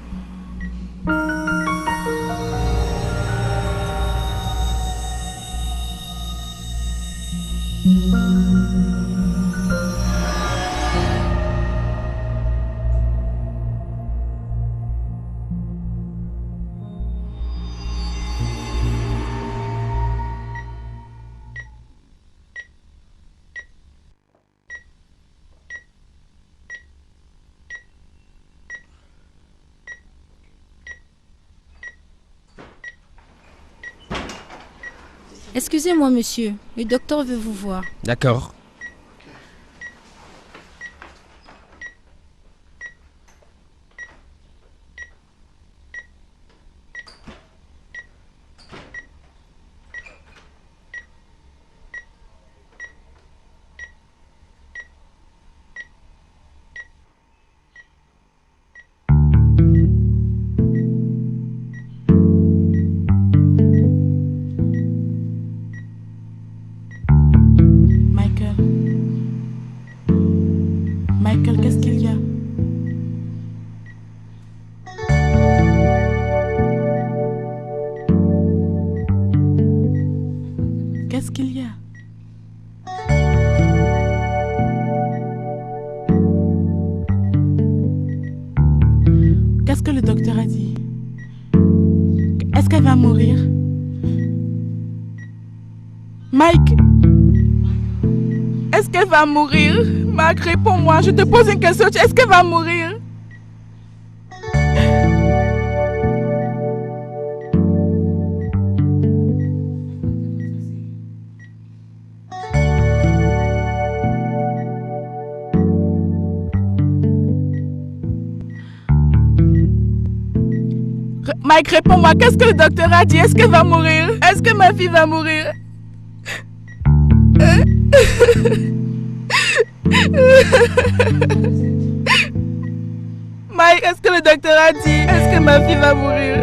Excusez-moi, monsieur. Le docteur veut vous voir. D'accord. Michael, qu'est-ce qu'il y a? Qu'est-ce qu'il y a? Qu'est-ce que le docteur a dit? Est-ce qu'elle va mourir? Mike! Est-ce qu'elle va mourir? Mike, réponds-moi, je te pose une question. Est-ce qu'elle va mourir? Mike, réponds-moi, qu'est-ce que le docteur a dit? Est-ce qu'elle va mourir? Est-ce que ma fille va mourir? Mike, est-ce que le docteur a dit? Est-ce que ma fille va mourir?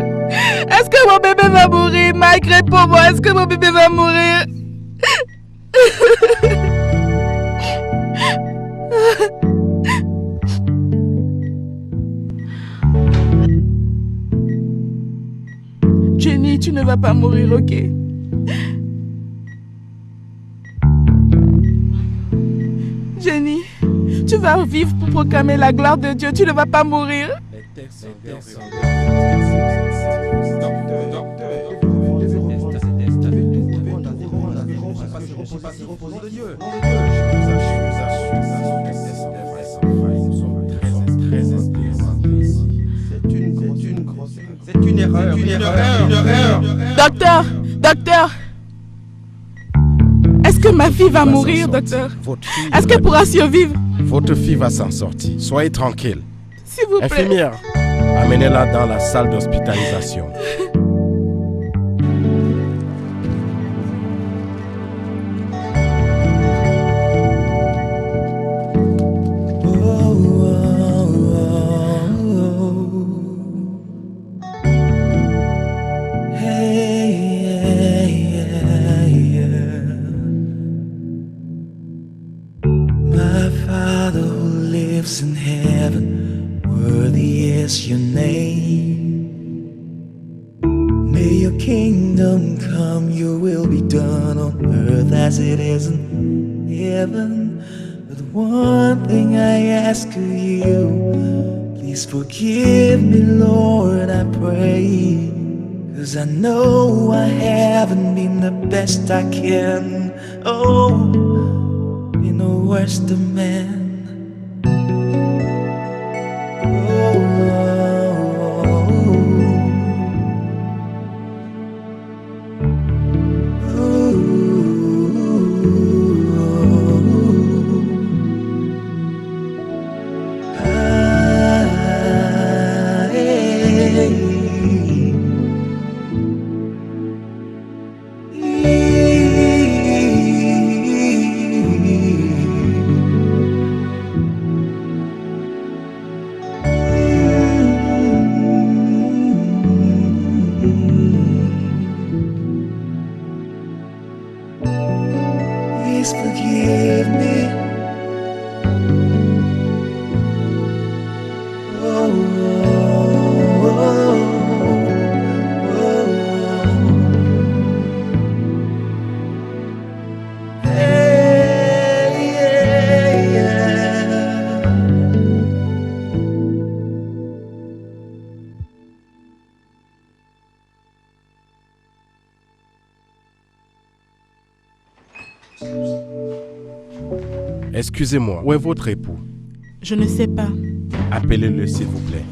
Est-ce que mon bébé va mourir? Mike, réponds-moi, est-ce que mon bébé va mourir? Jenny, tu ne vas pas mourir, ok? Jenny, tu vas vivre pour proclamer la gloire de Dieu, tu ne vas pas mourir. C'est une erreur. Docteur. Est-ce que ma fille va mourir, docteur? Est-ce qu'elle pourra survivre? Votre fille va s'en sortir. Soyez tranquille. S'il vous plaît. Infirmière, amenez-la dans la salle d'hospitalisation. May your kingdom come, your will be done on earth as it is in heaven. But one thing I ask of you, please forgive me, Lord, I pray. 'Cause I know I haven't been the best I can. Oh, been the worst of men. Please forgive me. Excusez-moi, où est votre époux? Je ne sais pas. Appelez-le s'il vous plaît.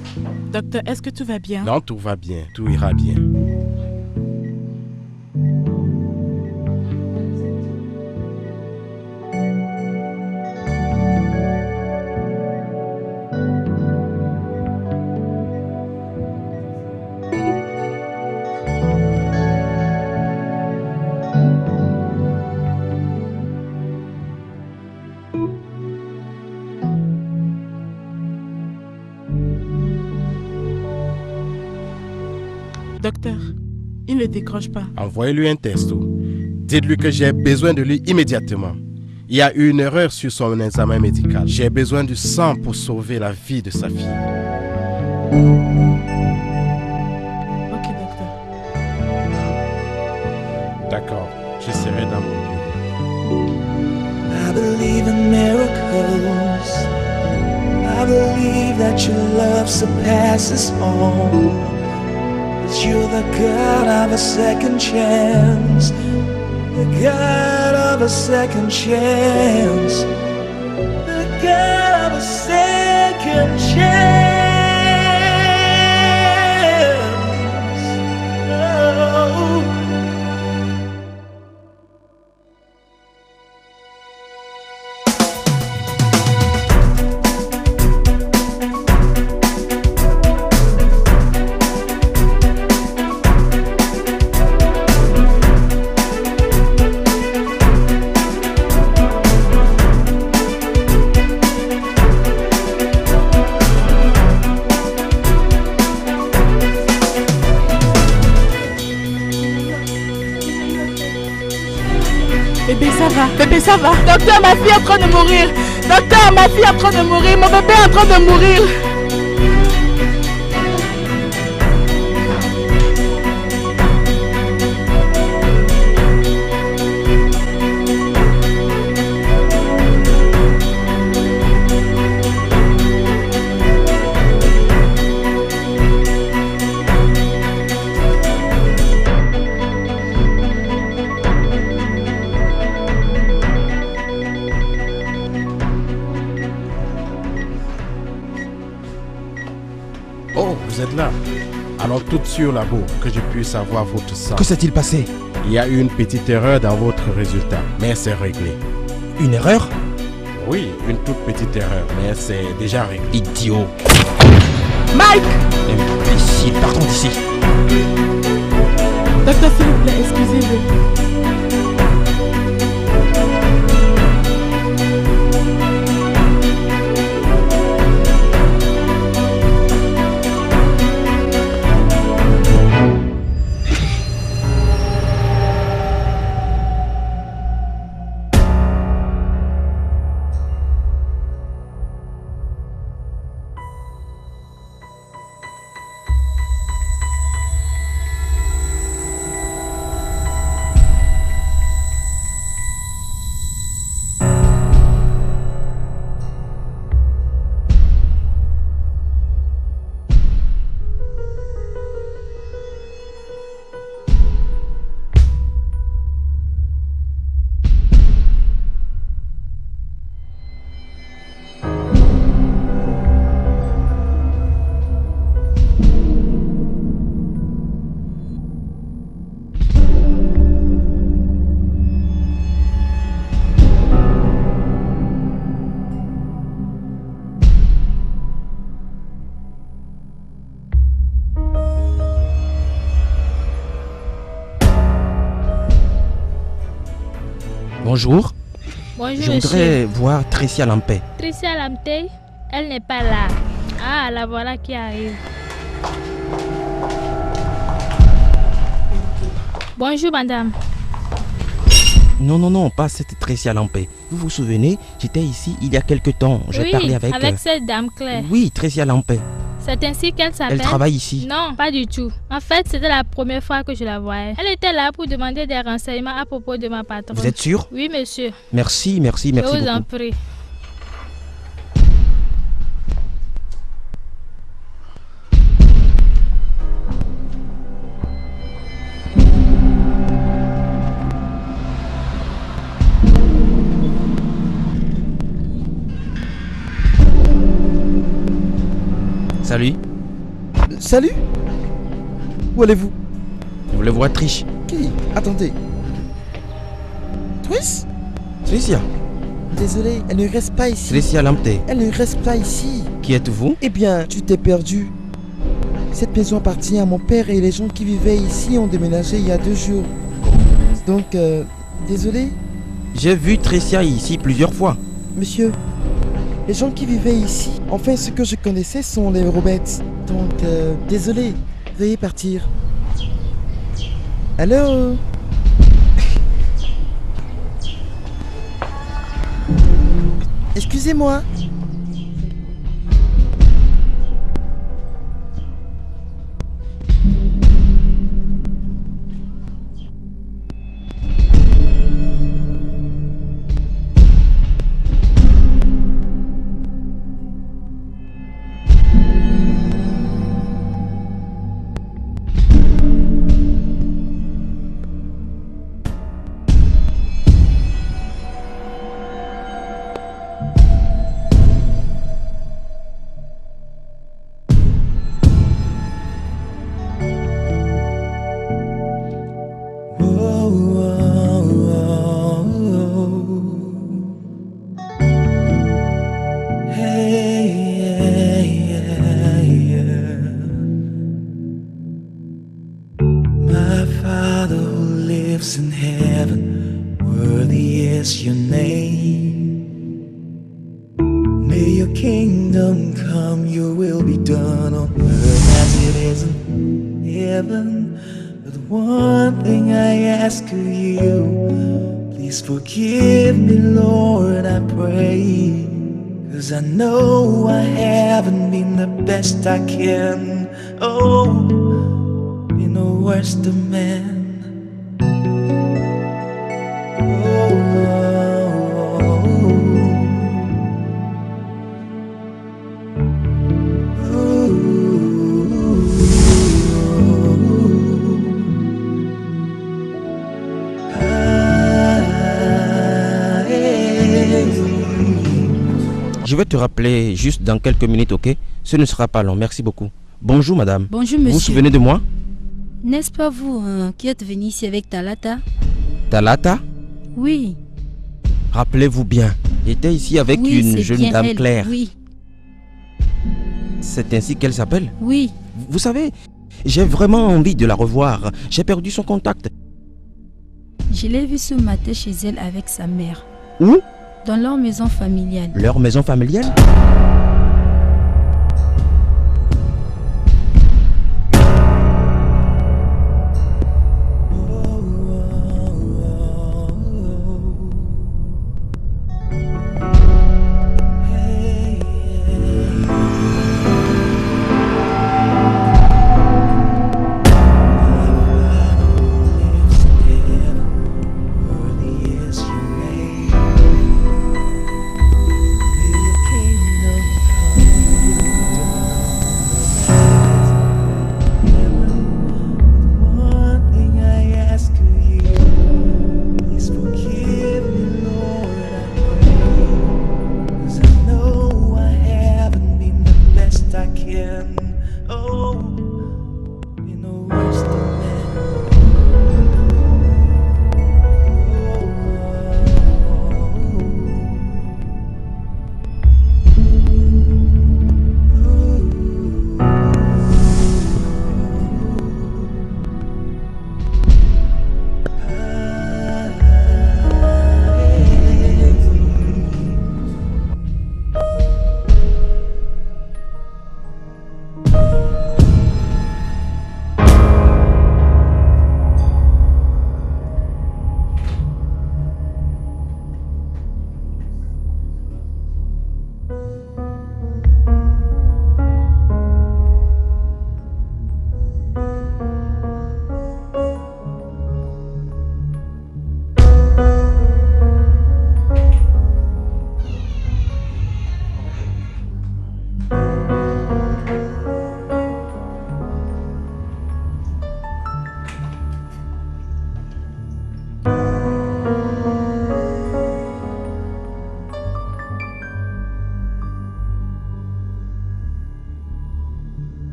Docteur, est-ce que tout va bien? Non, tout va bien, tout ira bien. Docteur, il ne décroche pas. Envoyez-lui un texto. Dites-lui que j'ai besoin de lui immédiatement. Il y a eu une erreur sur son examen médical. J'ai besoin du sang pour sauver la vie de sa fille. Ok, docteur. D'accord, j'essaierai dans mon bureau. I believe in miracles. I believe that your love surpasses all. 'Cause you're the God of a second chance. The God of a second chance. The God of a second chance. Oh. Bébé, ça va. Bébé, ça va. Docteur, ma fille est en train de mourir. Docteur, ma fille est en train de mourir. Mon bébé est en train de mourir. Oh, vous êtes là. Alors tout sur la boue, que je puisse avoir votre sang. Que s'est-il passé? Il y a eu une petite erreur dans votre résultat, mais c'est réglé. Une erreur? Oui, une toute petite erreur, mais c'est déjà réglé. Idiot. Mike! Imbécile, partons d'ici. Docteur, s'il vous plaît, excusez-le. Bonjour. Bonjour, Je voudrais voir Tricia Lampé. Tricia Lampé, elle n'est pas là. Ah, la voilà qui arrive. Bonjour, madame. Non, pas cette Tricia Lampé. Vous vous souvenez, j'étais ici il y a quelque temps. J'ai parlé avec... avec cette dame Claire. Oui, Tricia Lampé. C'est ainsi qu'elle s'appelle. Elle travaille ici. Non, pas du tout. En fait, c'était la première fois que je la voyais. Elle était là pour demander des renseignements à propos de ma patronne. Vous êtes sûr? Oui, monsieur. Merci Je vous beaucoup. en prie. Salut. Salut. Où allez-vous? Vous le voir Trish. Qui? Attendez. Trish? Tricia. Désolé, elle ne reste pas ici. Tricia Lampé. Elle ne reste pas ici. Qui êtes-vous? Eh bien, tu t'es perdu. Cette maison appartient à mon père et les gens qui vivaient ici ont déménagé il y a 2 jours. Donc, désolé. J'ai vu Tricia ici plusieurs fois. Monsieur, les gens qui vivaient ici, enfin ceux que je connaissais sont les Roberts. Donc, désolé, veuillez partir. Allô? Excusez-moi. My Father who lives in heaven, worthy is your name. May your kingdom come, your will be done on earth as it is in heaven. But one thing I ask of you, please forgive me, Lord, I pray. 'Cause I know I haven't been the best I can. Oh, been the worst of men. Je vais te rappeler juste dans quelques minutes, ok? Ce ne sera pas long, merci beaucoup. Bonjour madame. Bonjour monsieur. Vous vous souvenez de moi? N'est-ce pas vous qui êtes venu ici avec Talata? Talata? Oui. Rappelez-vous bien, j'étais ici avec Oui, une c'est jeune bien dame elle, Claire. Oui. C'est ainsi qu'elle s'appelle? Oui. Vous savez, j'ai vraiment envie de la revoir. J'ai perdu son contact. Je l'ai vue ce matin chez elle avec sa mère. Où? Dans leur maison familiale. Leur maison familiale? May your kingdom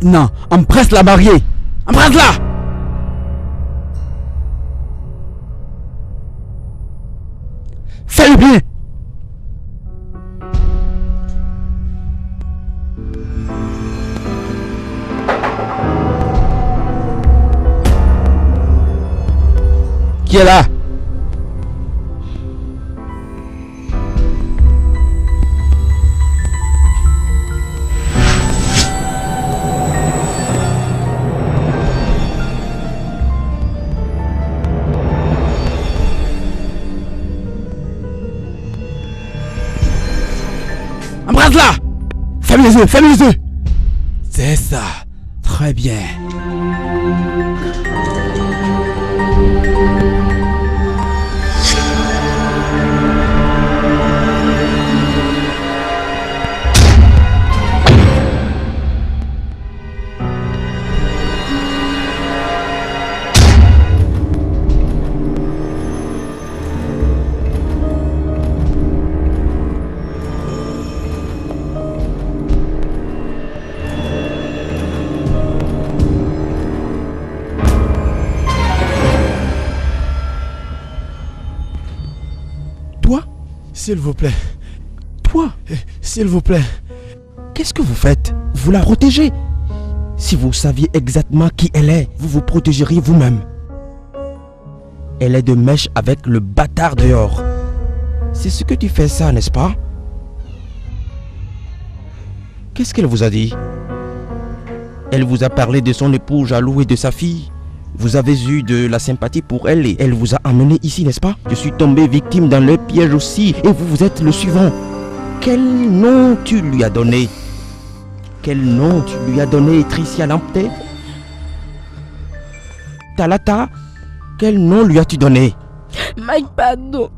maintenant. Embrasse la mariée. Embrasse-la. Fais-le bien. Qui est là? Embrasse-la. Ferme les yeux, ferme les yeux. C'est ça. Très bien. S'il vous plaît. Toi, s'il vous plaît. Qu'est-ce que vous faites? Vous la protégez. Si vous saviez exactement qui elle est, vous vous protégeriez vous-même. Elle est de mèche avec le bâtard dehors. C'est ce que tu fais ça, n'est-ce pas? Qu'est-ce qu'elle vous a dit? Elle vous a parlé de son époux jaloux et de sa fille. Vous avez eu de la sympathie pour elle et elle vous a amené ici, n'est-ce pas? Je suis tombé victime dans leur piège aussi et vous êtes le suivant. Quel nom tu lui as donné? Quel nom tu lui as donné, Tricia Lamptey? Talata, quel nom lui as-tu donné? Mike, pardon.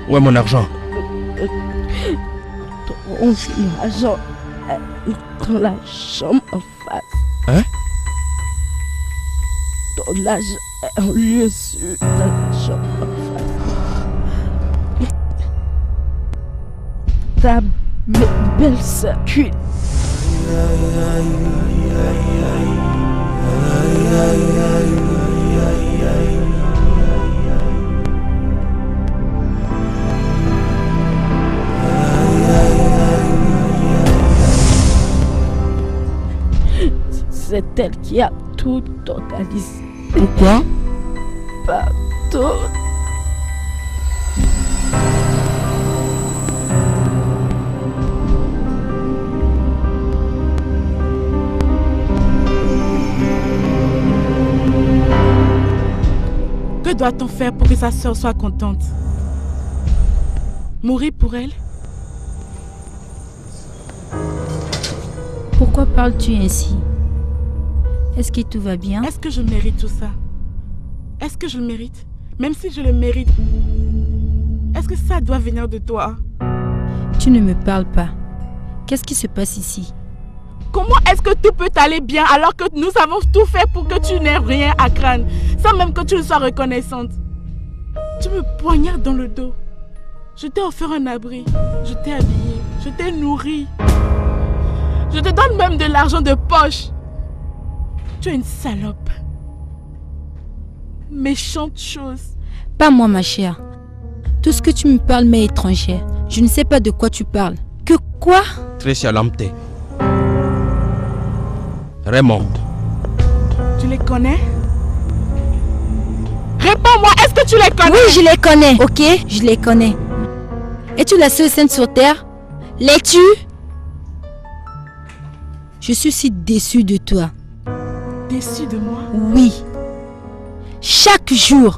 Où est mon argent? Ton argent est dans la chambre en face. Hein? Ton argent est en lieu sûr dans la chambre en face. Ta belle-sœur cuite. C'est elle qui a tout organisé. Pourquoi? Pardon. Que doit-on faire pour que sa sœur soit contente? Mourir pour elle? Pourquoi parles-tu ainsi? Est-ce que tout va bien? Est-ce que je mérite tout ça? Est-ce que je le mérite? Même si je le mérite, est-ce que ça doit venir de toi? Tu ne me parles pas. Qu'est-ce qui se passe ici? Comment est-ce que tout peut aller bien alors que nous avons tout fait pour que tu n'aies rien à craindre, sans même que tu ne sois reconnaissante? Tu me poignardes dans le dos. Je t'ai offert un abri, je t'ai habillé, je t'ai nourri. Je te donne même de l'argent de poche. Tu es une salope. Méchante chose. Pas moi, ma chère. Tout ce que tu me parles m'est étrangère. Je ne sais pas de quoi tu parles. Que quoi? Tricia Lamptey. Raymond. Tu les connais? Réponds-moi, est-ce que tu les connais? Oui, je les connais, ok? Je les connais. Es-tu la seule sainte sur terre? L'es-tu? Je suis si déçue de toi. Déçue de moi? Oui. Chaque jour,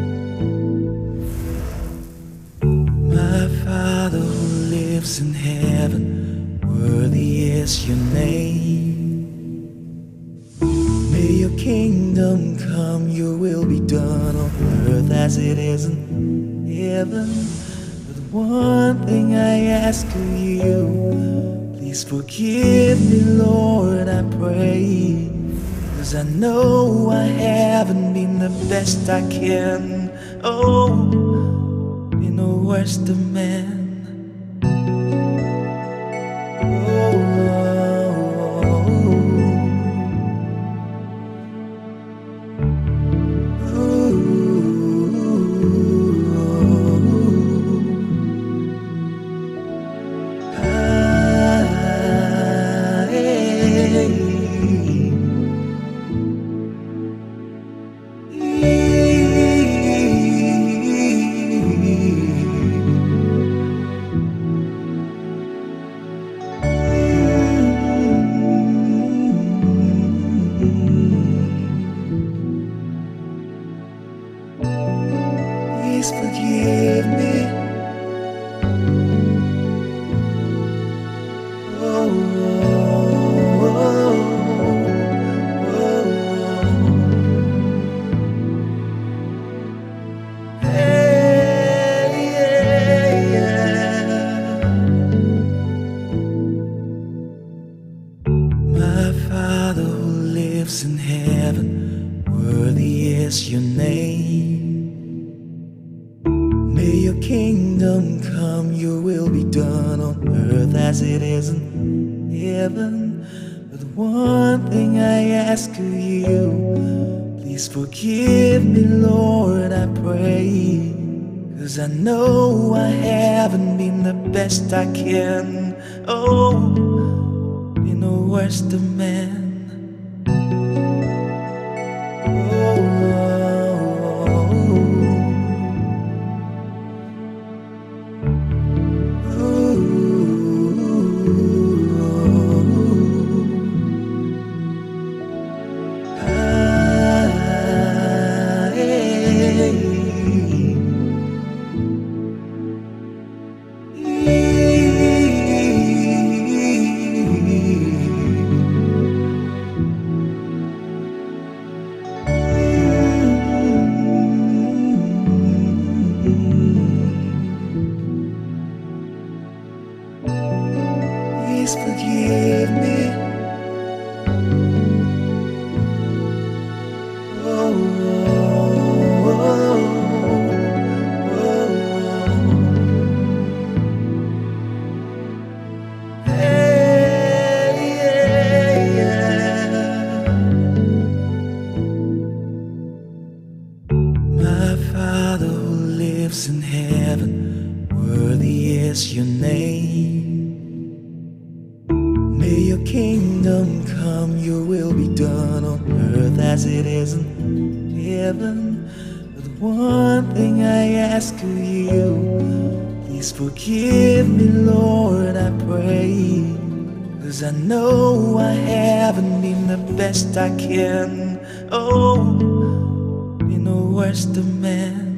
worthy is your name. May your kingdom come, your will be done on earth as it is in heaven. But one thing I ask of you, please forgive me, Lord, I pray. 'Cause I know I haven't been the best I can. Oh, been the worst of men. Please forgive me. My Father who lives in heaven, worthy is your name. May your kingdom come, your will be done on earth as it is in heaven. But one thing I ask of you, please forgive me, Lord, I pray. 'Cause I know I haven't been the best I can. Oh, been the worst of men. Please forgive me. My Father who lives in heaven, worthy is your name. May your kingdom come, your will be done on earth as it is in heaven. But one thing I ask of you, please forgive me, Lord, I pray. 'Cause I know I haven't been the best I can. Oh, been the worst of men.